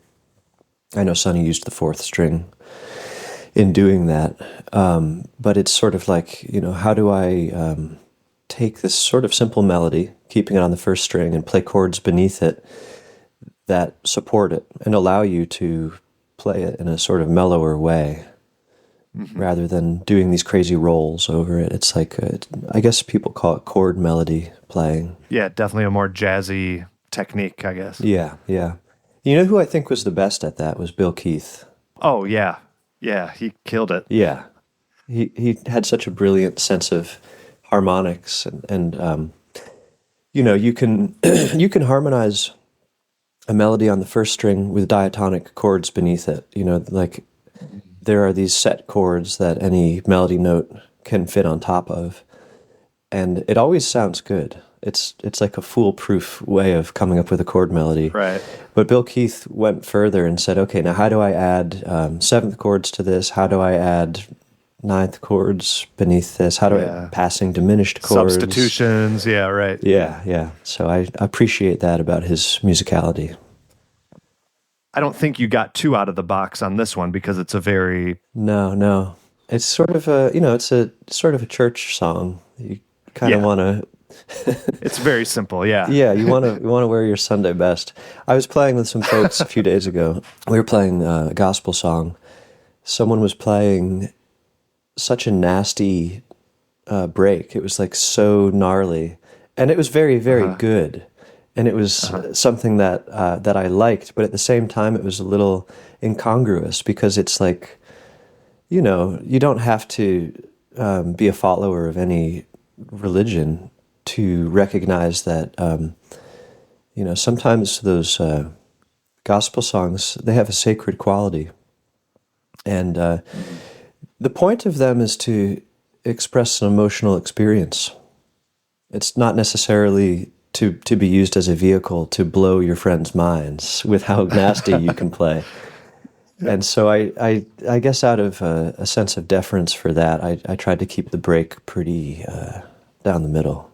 I know Sonny used the fourth string in doing that, but it's sort of like, how do I take this sort of simple melody, keeping it on the first string, and play chords beneath it that support it and allow you to play it in a sort of mellower way, rather than doing these crazy rolls over it. It's like, I guess people call it chord melody playing. Yeah, definitely a more jazzy technique, I guess. Yeah. You know who I think was the best at that was Bill Keith. Oh, yeah. Yeah, he killed it. Yeah. He had such a brilliant sense of harmonics, and you can you can harmonize a melody on the first string with diatonic chords beneath it. Like there are these set chords that any melody note can fit on top of, and it always sounds good. It's like a foolproof way of coming up with a chord melody. Right. But Bill Keith went further and said, okay, now how do I add seventh chords to this? How do I add ninth chords beneath this? How do I passing diminished chords? Substitutions, yeah, right. Yeah. So I appreciate that about his musicality. I don't think you got too out of the box on this one, because it's a very... No. It's sort of it's a sort of a church song. You kind of want to... It's very simple, yeah. Yeah, you want to wear your Sunday best. I was playing with some folks a few days ago. We were playing a gospel song. Someone was playing such a nasty break. It was like so gnarly, and it was very, very good. And it was something that that I liked, but at the same time, it was a little incongruous because it's like, you know, you don't have to be a follower of any religion to recognize that, you know, sometimes those gospel songs, they have a sacred quality. And the point of them is to express an emotional experience. It's not necessarily to be used as a vehicle to blow your friends' minds with how nasty you can play. And so I guess out of a sense of deference for that, I tried to keep the break pretty down the middle.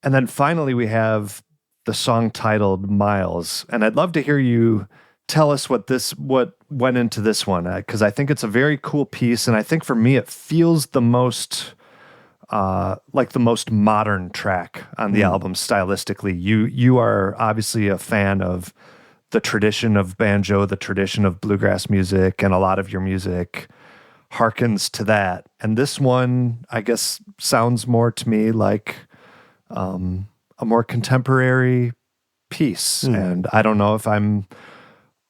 And then finally we have the song titled Miles. And I'd love to hear you tell us what went into this one, because I think it's a very cool piece. And I think for me, it feels the most like the most modern track on the album stylistically. You are obviously a fan of the tradition of banjo, the tradition of bluegrass music, and a lot of your music harkens to that. And this one, I guess, sounds more to me like a more contemporary piece. And I don't know if I'm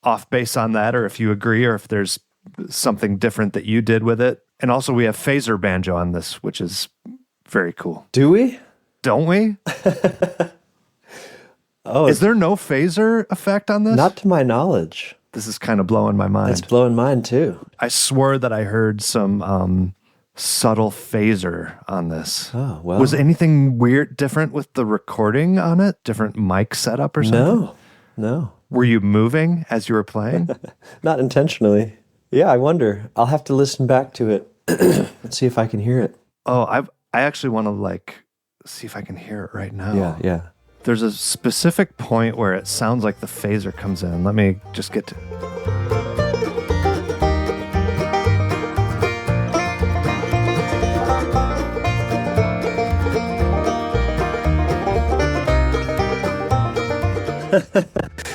off base on that, or if you agree, or if there's something different that you did with it. And also we have phaser banjo on this, which is very cool. Do we? Don't we? Oh, is there no phaser effect on this? Not to my knowledge. This is kind of blowing my mind. It's blowing mine too. I swore that I heard some subtle phaser on this. Oh, well. Was anything weird, different with the recording on it? Different mic setup or something? No. Were you moving as you were playing? Not intentionally. Yeah, I wonder. I'll have to listen back to it and see if I can hear it. Oh, I actually want to see if I can hear it right now. Yeah. There's a specific point where it sounds like the phaser comes in. Let me just get to...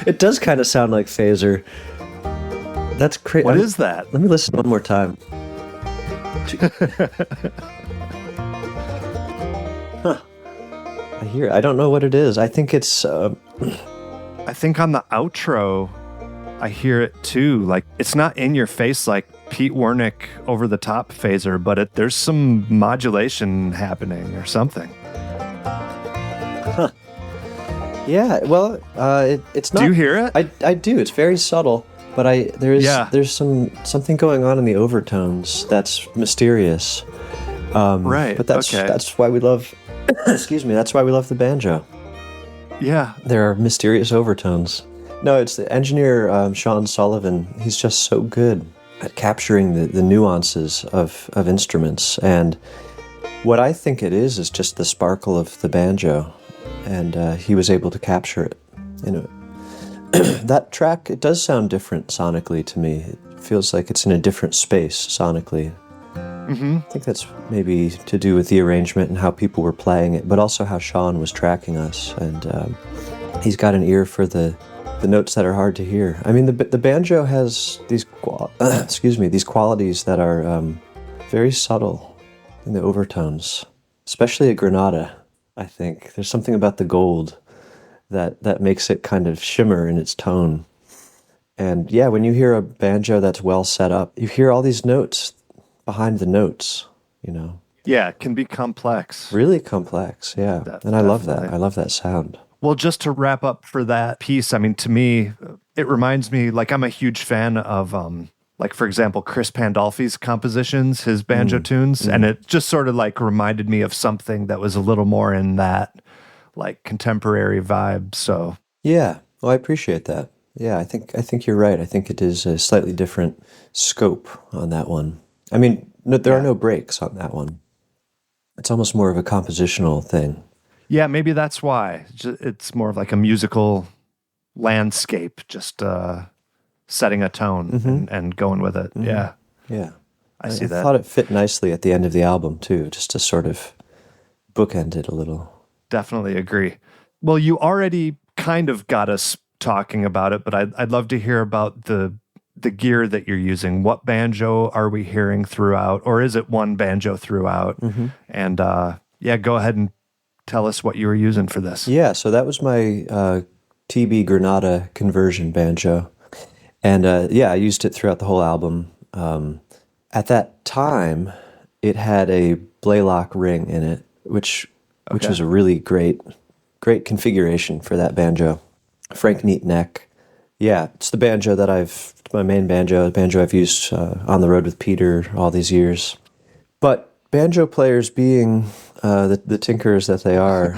It does kind of sound like phaser. That's crazy. What is that? Let me listen one more time. I hear it. I don't know what it is. I think it's... I think on the outro, I hear it too. Like, it's not in your face like Pete Wernick over the top phaser, but there's some modulation happening or something. Huh. Yeah, well, it's not... Do you hear it? I do. It's very subtle, but there's something going on in the overtones that's mysterious. Right. But that's why we love... Excuse me. That's why we love the banjo. Yeah. There are mysterious overtones. No, it's the engineer, Sean Sullivan. He's just so good at capturing the nuances of instruments. And what I think it is just the sparkle of the banjo. And he was able to capture it. You know, that track, it does sound different sonically to me. It feels like it's in a different space sonically. Mm-hmm. I think that's maybe to do with the arrangement and how people were playing it, but also how Sean was tracking us. And he's got an ear for the notes that are hard to hear. I mean, the banjo has these these qualities that are very subtle in the overtones, especially at Granada. I think there's something about the gold that makes it kind of shimmer in its tone. And yeah, when you hear a banjo that's well set up, you hear all these notes behind the notes, you know. Yeah, it can be complex. Really complex, yeah. And I love that. Definitely. I love that sound. Well, just to wrap up for that piece, I mean, to me, it reminds me, like, I'm a huge fan of, like, for example, Chris Pandolfi's compositions, his banjo tunes, and it just sort of, like, reminded me of something that was a little more in that, like, contemporary vibe, so. Yeah, well, I appreciate that. Yeah, I think you're right. I think it is a slightly different scope on that one. I mean, there are no breaks on that one. It's almost more of a compositional thing. Yeah, maybe that's why. It's more of like a musical landscape, just setting a tone and going with it. Mm-hmm. Yeah. Yeah. I see that. I thought it fit nicely at the end of the album, too, just to sort of bookend it a little. Definitely agree. Well, you already kind of got us talking about it, but I'd love to hear about the the gear that you're using. What banjo are we hearing throughout, or is it one banjo throughout? And go ahead and tell us what you were using for this. Yeah, so that was my TB Granada conversion banjo. And I used it throughout the whole album. At that time, it had a Blaylock ring in it, which was a really great configuration for that banjo. Frank Neat neck. Yeah, it's the banjo that my main banjo, the banjo I've used on the road with Peter all these years. But banjo players being the tinkers that they are,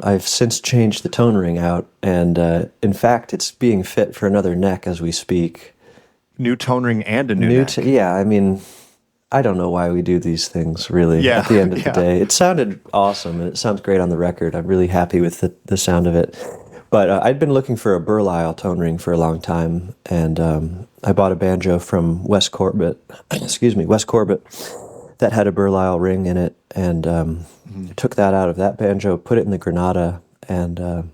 I've since changed the tone ring out, and in fact, it's being fit for another neck as we speak. New tone ring and a new neck. I mean, I don't know why we do these things, really, at the end of the day. It sounded awesome, and it sounds great on the record. I'm really happy with the sound of it. But I'd been looking for a Burr Lyle tone ring for a long time, and I bought a banjo from Wes Corbett, that had a Burr Lyle ring in it, and took that out of that banjo, put it in the Granada, and I'm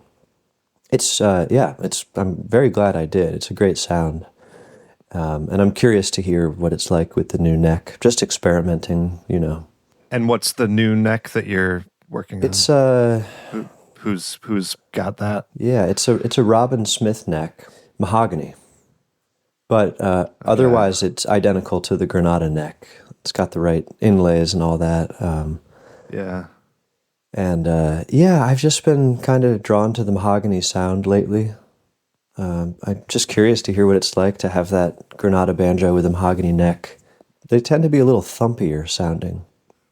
very glad I did. It's a great sound. And I'm curious to hear what it's like with the new neck, just experimenting, And what's the new neck that you're working on? It's who's got that? Yeah, it's a Robin Smith neck, mahogany. But otherwise it's identical to the Granada neck. It's got the right inlays and all that. And I've just been kind of drawn to the mahogany sound lately. I'm just curious to hear what it's like to have that Granada banjo with a mahogany neck. They tend to be a little thumpier sounding.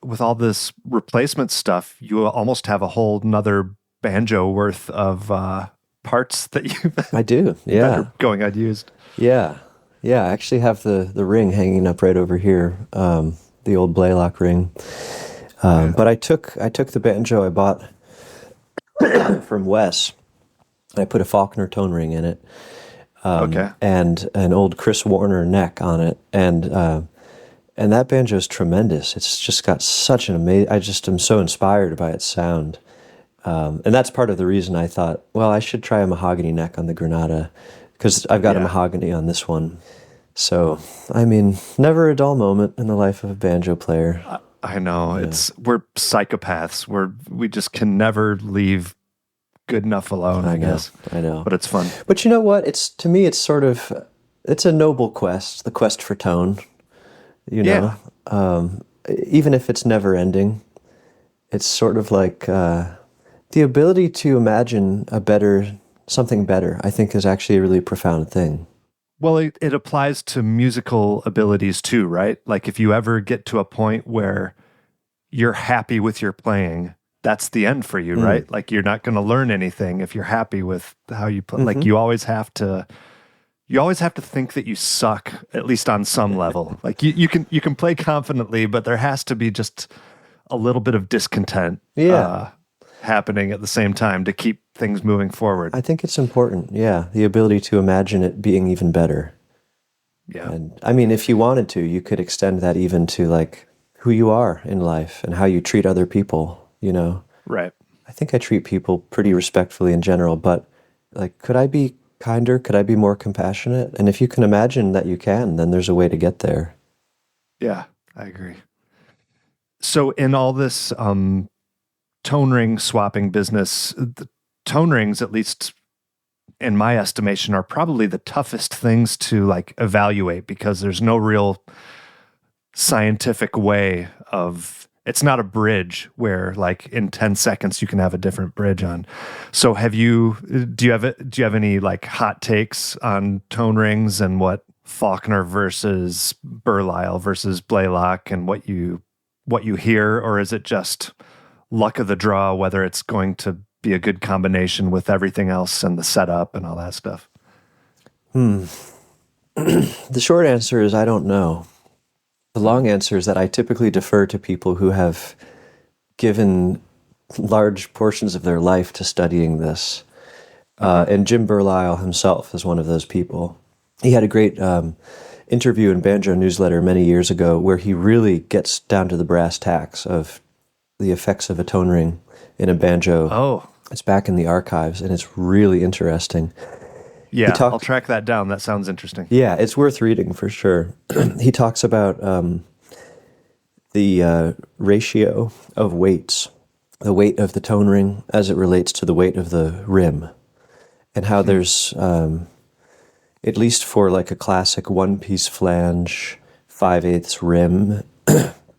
With all this replacement stuff, you almost have a whole nother banjo worth of parts that you've I do, yeah. going unused. Yeah. I actually have the ring hanging up right over here, the old Blaylock ring. But I took the banjo I bought from Wes. I put a Faulkner tone ring in it, and an old Chris Warner neck on it, and that banjo is tremendous. It's just got such an amazing. I just am so inspired by its sound, and that's part of the reason I thought, well, I should try a mahogany neck on the Granada, because I've got a mahogany on this one. So, I mean, never a dull moment in the life of a banjo player. I know we're psychopaths. We just can never leave good enough alone, I guess. I know. But it's fun. But you know what? To me, it's sort of, it's a noble quest, the quest for tone, know? Even if it's never ending, it's sort of like the ability to imagine something better, I think is actually a really profound thing. Well, it applies to musical abilities too, right? Like if you ever get to a point where you're happy with your playing, that's the end for you, right? Like you're not going to learn anything if you're happy with how you play. Like you always have to think that you suck, at least on some level. Like you can play confidently, but there has to be just a little bit of discontent happening at the same time to keep things moving forward. I think it's important, the ability to imagine it being even better. Yeah. And I mean, if you wanted to, you could extend that even to like who you are in life and how you treat other people. Right. I think I treat people pretty respectfully in general, but like, could I be kinder? Could I be more compassionate? And if you can imagine that you can, then there's a way to get there. Yeah, I agree. So in all this tone ring swapping business, the tone rings, at least in my estimation, are probably the toughest things to like evaluate, because there's no real scientific way of. It's not a bridge where like in 10 seconds you can have a different bridge on. So do you have any like hot takes on tone rings and what Faulkner versus Burr Lyle versus Blaylock and what you hear, or is it just luck of the draw whether it's going to be a good combination with everything else and the setup and all that stuff? The short answer is I don't know. The long answer is that I typically defer to people who have given large portions of their life to studying this. And Jim Burr Lyle himself is one of those people. He had a great interview in Banjo Newsletter many years ago where he really gets down to the brass tacks of the effects of a tone ring in a banjo. Oh. It's back in the archives, and it's really interesting. Yeah, I'll track that down. That sounds interesting. Yeah, it's worth reading for sure. He talks about the ratio of weights, the weight of the tone ring as it relates to the weight of the rim, and how there's, at least for like a classic one-piece flange, 5/8 rim,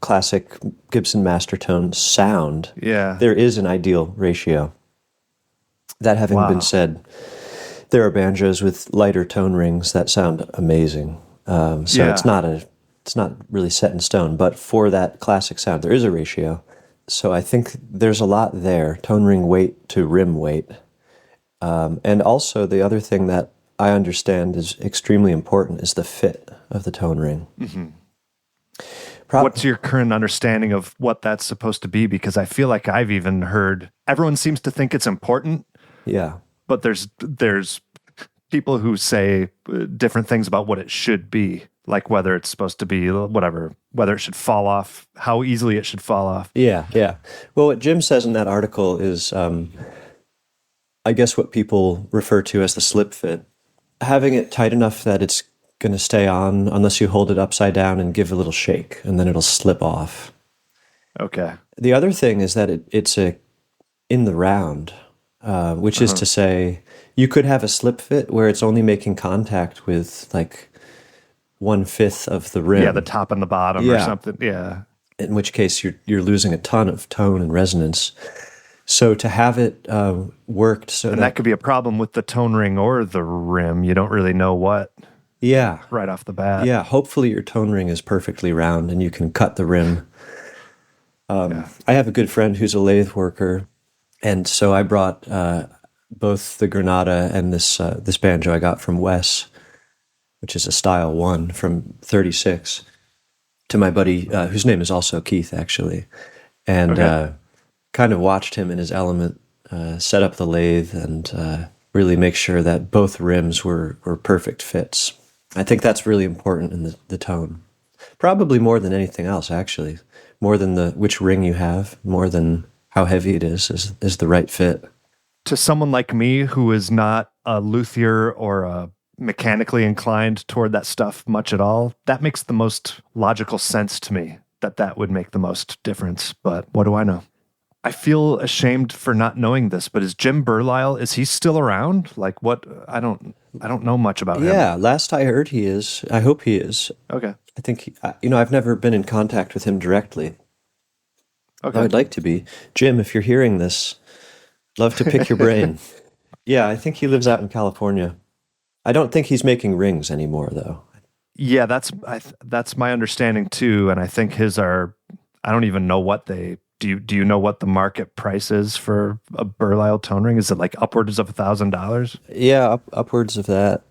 classic Gibson Mastertone sound, there is an ideal ratio. That having been said, there are banjos with lighter tone rings that sound amazing. It's not really set in stone, but for that classic sound, there is a ratio. So I think there's a lot there, tone ring weight to rim weight. And also the other thing that I understand is extremely important is the fit of the tone ring. Mm-hmm. What's your current understanding of what that's supposed to be? Because I feel like I've even heard, everyone seems to think it's important. Yeah. But there's people who say different things about what it should be, like whether it's supposed to be whatever, whether it should fall off, how easily it should fall off. Yeah. Well, what Jim says in that article is, I guess what people refer to as the slip fit. Having it tight enough that it's going to stay on unless you hold it upside down and give a little shake, and then it'll slip off. Okay. The other thing is that it's in the round, which is to say you could have a slip fit where it's only making contact with like 1/5 of the rim. Yeah, the top and the bottom or something. Yeah. In which case you're losing a ton of tone and resonance. So to have it worked so that could be a problem with the tone ring or the rim. You don't really know what. Yeah. Right off the bat. Yeah. Hopefully your tone ring is perfectly round and you can cut the rim. I have a good friend who's a lathe worker, and so I brought both the Granada and this banjo I got from Wes, which is a Style 1 from 36, to my buddy, whose name is also Keith, actually. And kind of watched him in his element, set up the lathe, and really make sure that both rims were perfect fits. I think that's really important in the tone. Probably more than anything else, actually. More than which ring you have, more than how heavy it is the right fit. To someone like me who is not a luthier or mechanically inclined toward that stuff much at all, that makes the most logical sense to me, that would make the most difference. But what do I know? I feel ashamed for not knowing this, but is Jim Burlisle, is he still around? Like what? I don't know much about him. Yeah, last I heard he is. I hope he is. Okay. I think, I've never been in contact with him directly. Okay. I would like to be. Jim, if you're hearing this, love to pick your brain. Yeah, I think he lives out in California. I don't think he's making rings anymore, though. Yeah, that's my understanding too, and I think his are. I don't even know what they. Do you know what the market price is for a Burlisle tone ring? Is it like upwards of $1,000? Yeah, upwards of that.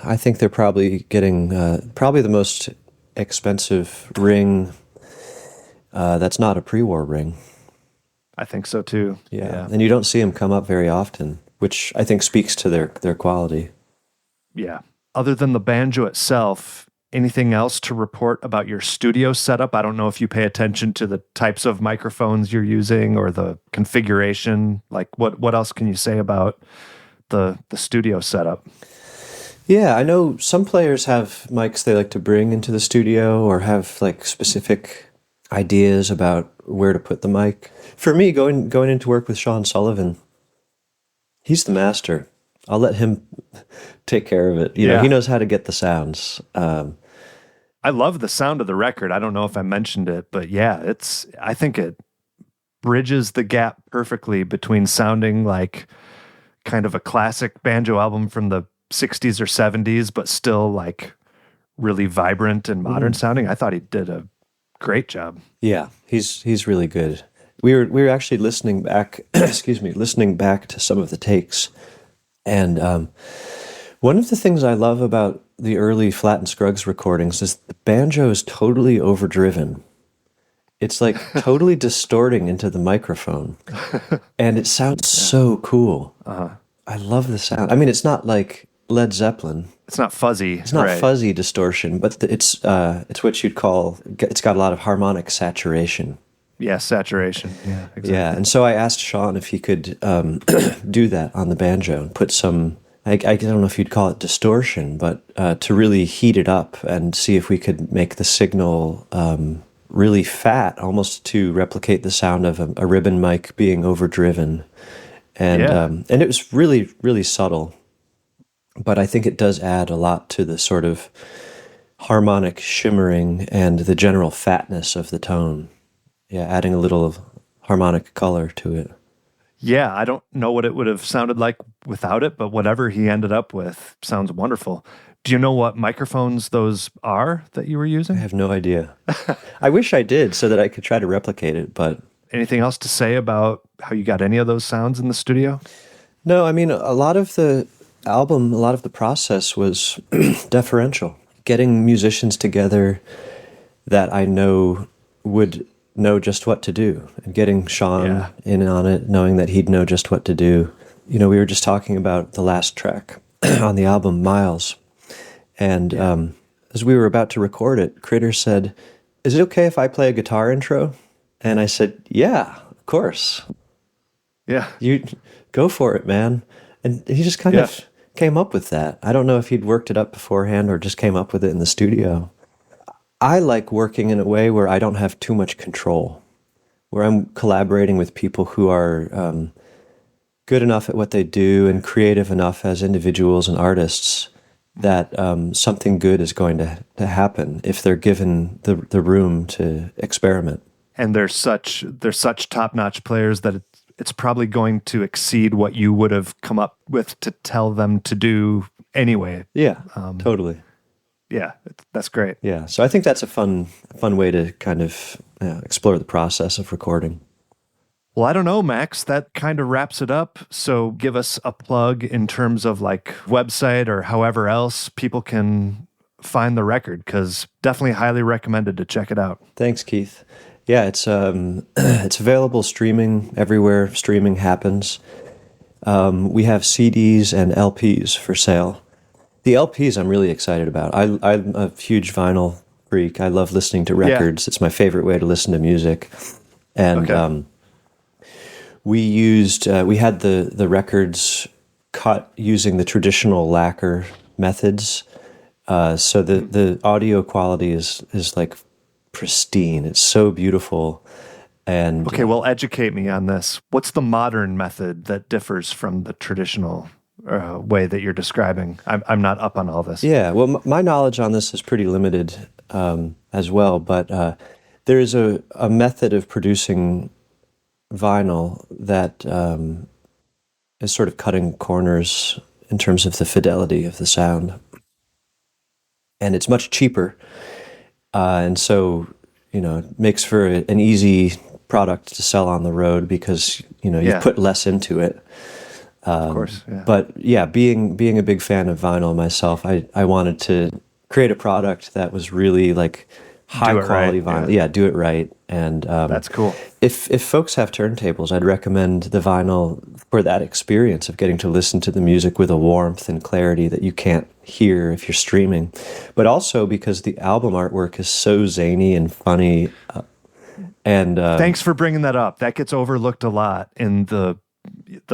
I think they're probably getting probably the most expensive ring that's not a pre-war ring. I think so too. Yeah, and you don't see them come up very often, which I think speaks to their quality. Yeah. Other than the banjo itself, anything else to report about your studio setup? I don't know if you pay attention to the types of microphones you're using or the configuration. Like what else can you say about the studio setup? Yeah, I know some players have mics they like to bring into the studio or have like specific ideas about where to put the mic. For me, going into work with Sean Sullivan, he's the master. I'll let him take care of it. You know, he knows how to get the sounds. I love the sound of the record. I don't know if I mentioned it, but yeah, I think it bridges the gap perfectly between sounding like kind of a classic banjo album from the 60s or 70s, but still like really vibrant and modern sounding. I thought he did a great job. Yeah, he's really good. We were actually listening back, listening back to some of the takes. And one of the things I love about the early Flat and Scruggs recordings is the banjo is totally overdriven. It's like totally distorting into the microphone. And it sounds so cool. I love the sound. I mean, it's not like Led Zeppelin. It's not fuzzy. It's not fuzzy distortion, but it's what you'd call, it's got a lot of harmonic saturation. Yeah, saturation. Yeah, exactly. Yeah, and so I asked Sean if he could do that on the banjo and put some I don't know if you'd call it distortion, but to really heat it up and see if we could make the signal really fat, almost to replicate the sound of a ribbon mic being overdriven. And it was really, really subtle. But I think it does add a lot to the sort of harmonic shimmering and the general fatness of the tone. Yeah, adding a little of harmonic color to it. Yeah, I don't know what it would have sounded like without it, but whatever he ended up with sounds wonderful. Do you know what microphones those are that you were using? I have no idea. I wish I did so that I could try to replicate it, but... Anything else to say about how you got any of those sounds in the studio? No, I mean, a lot of the album, a lot of the process was deferential. Getting musicians together that I know would know just what to do, and getting Sean in on it, knowing that he'd know just what to do. You know, we were just talking about the last track on the album, Miles, and as we were about to record it, Critter said, "Is it okay if I play a guitar intro?" And I said, "Yeah, of course. Yeah. You go for it, man." And he just kind of came up with that. I don't know if he'd worked it up beforehand or just came up with it in the studio. I like working in a way where I don't have too much control, where I'm collaborating with people who are good enough at what they do and creative enough as individuals and artists that something good is going to happen if they're given the room to experiment. And they're such top-notch players that it's probably going to exceed what you would have come up with to tell them to do anyway. Yeah, totally. Yeah, that's great. Yeah, so I think that's a fun way to kind of explore the process of recording. Well, I don't know, Max, that kind of wraps it up. So give us a plug in terms of like website or however else people can find the record, because definitely highly recommended to check it out. Thanks, Keith. Yeah, it's available streaming everywhere streaming happens. We have CDs and LPs for sale. The LPs I'm really excited about. I'm a huge vinyl freak. I love listening to records. It's my favorite way to listen to music. And we had the records cut using the traditional lacquer methods. So the audio quality is like pristine. It's so beautiful. And okay, well, educate me on this. What's the modern method that differs from the traditional way that you're describing? I'm not up on all this. Yeah, well, my knowledge on this is pretty limited as well, but there is a method of producing vinyl that is sort of cutting corners in terms of the fidelity of the sound. And it's much cheaper, and so, it makes for an easy product to sell on the road because, you put less into it. Of course, yeah. But yeah, being a big fan of vinyl myself, I wanted to create a product that was really like high quality vinyl. Yeah, do it right. And that's cool. If folks have turntables, I'd recommend the vinyl for that experience of getting to listen to the music with a warmth and clarity that you can't hear if you're streaming. But also because the album artwork is so zany and funny. And thanks for bringing that up. That gets overlooked a lot in the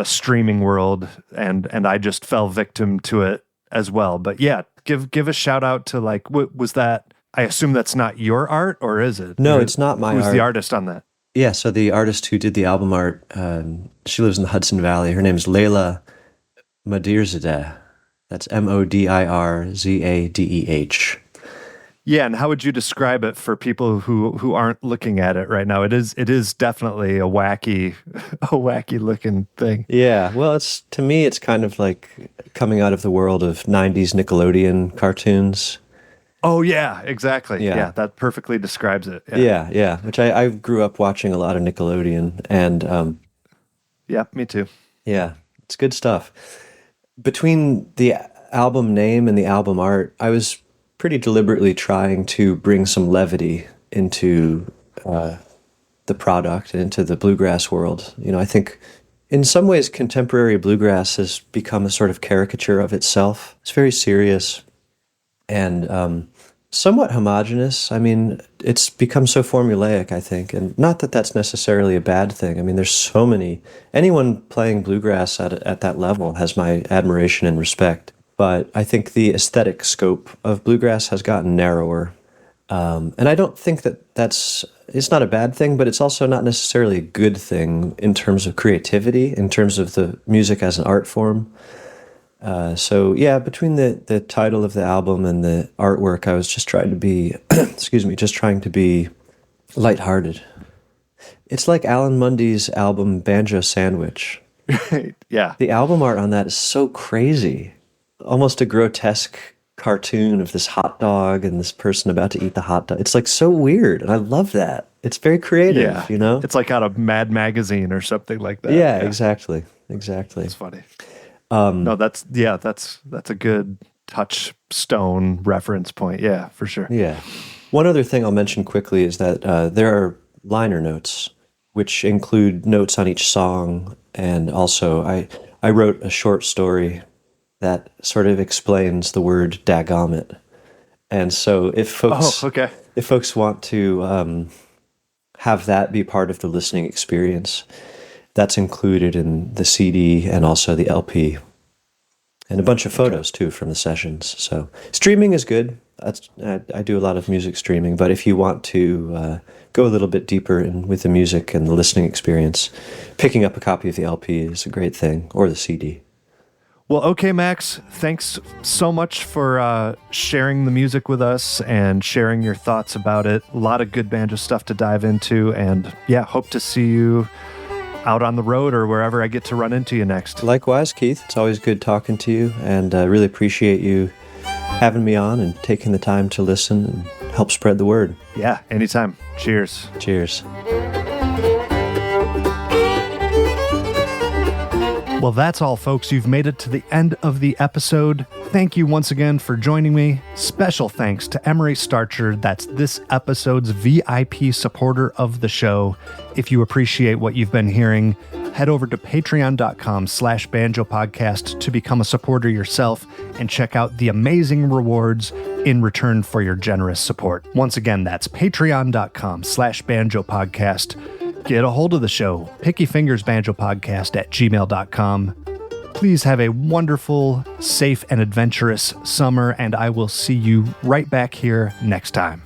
streaming world, and I just fell victim to it as well. But yeah, give a shout out to like, was that? I assume that's not your art, or is it? No, it's not my art. Who's the artist on that? Yeah, so the artist who did the album art, she lives in the Hudson Valley. Her name is Leila Modirzadeh. That's Modirzadeh. Yeah, and how would you describe it for people who aren't looking at it right now? It is definitely a wacky looking thing. Yeah, well, to me it's kind of like coming out of the world of 90s Nickelodeon cartoons. Oh yeah, exactly. Yeah, that perfectly describes it. Yeah. Which I grew up watching a lot of Nickelodeon, and yeah, me too. Yeah, it's good stuff. Between the album name and the album art, I was pretty deliberately trying to bring some levity into the product and into the bluegrass world. I think in some ways contemporary bluegrass has become a sort of caricature of itself. It's very serious. And somewhat homogenous. I mean, it's become so formulaic, I think, and not that that's necessarily a bad thing. I mean, there's so many. Anyone playing bluegrass at that level has my admiration and respect. But I think the aesthetic scope of bluegrass has gotten narrower. And I don't think that it's not a bad thing, but it's also not necessarily a good thing in terms of creativity, in terms of the music as an art form. So yeah, between the title of the album and the artwork, I was just trying to be, just trying to be lighthearted. It's like Alan Mundy's album Banjo Sandwich. Right. Yeah. The album art on that is so crazy. Almost a grotesque cartoon of this hot dog and this person about to eat the hot dog. It's like so weird, and I love that. It's very creative, you know? It's like out of Mad Magazine or something like that. Yeah. Exactly. It's funny. No, that's a good touchstone reference point. Yeah, for sure. Yeah. One other thing I'll mention quickly is that there are liner notes, which include notes on each song, and also I wrote a short story that sort of explains the word Daggomit. And so if folks want to have that be part of the listening experience, that's included in the CD and also the LP. And a bunch of photos, too, from the sessions. So streaming is good. I do a lot of music streaming. But if you want to go a little bit deeper with the music and the listening experience, picking up a copy of the LP is a great thing, or the CD. Well, okay, Max, thanks so much for sharing the music with us and sharing your thoughts about it. A lot of good banjo stuff to dive into. And yeah, hope to see you out on the road or wherever I get to run into you next. Likewise, Keith. It's always good talking to you, and I really appreciate you having me on and taking the time to listen and help spread the word. Yeah, anytime. Cheers. Cheers. Well, that's all, folks. You've made it to the end of the episode. Thank you once again for joining me. Special thanks to Emery Starcher. That's this episode's VIP supporter of the show. If you appreciate what you've been hearing, head over to patreon.com/banjopodcast to become a supporter yourself and check out the amazing rewards in return for your generous support. Once again, that's patreon.com/banjopodcast. Get a hold of the show, pickyfingersbanjopodcast@gmail.com. Please have a wonderful, safe, and adventurous summer, and I will see you right back here next time.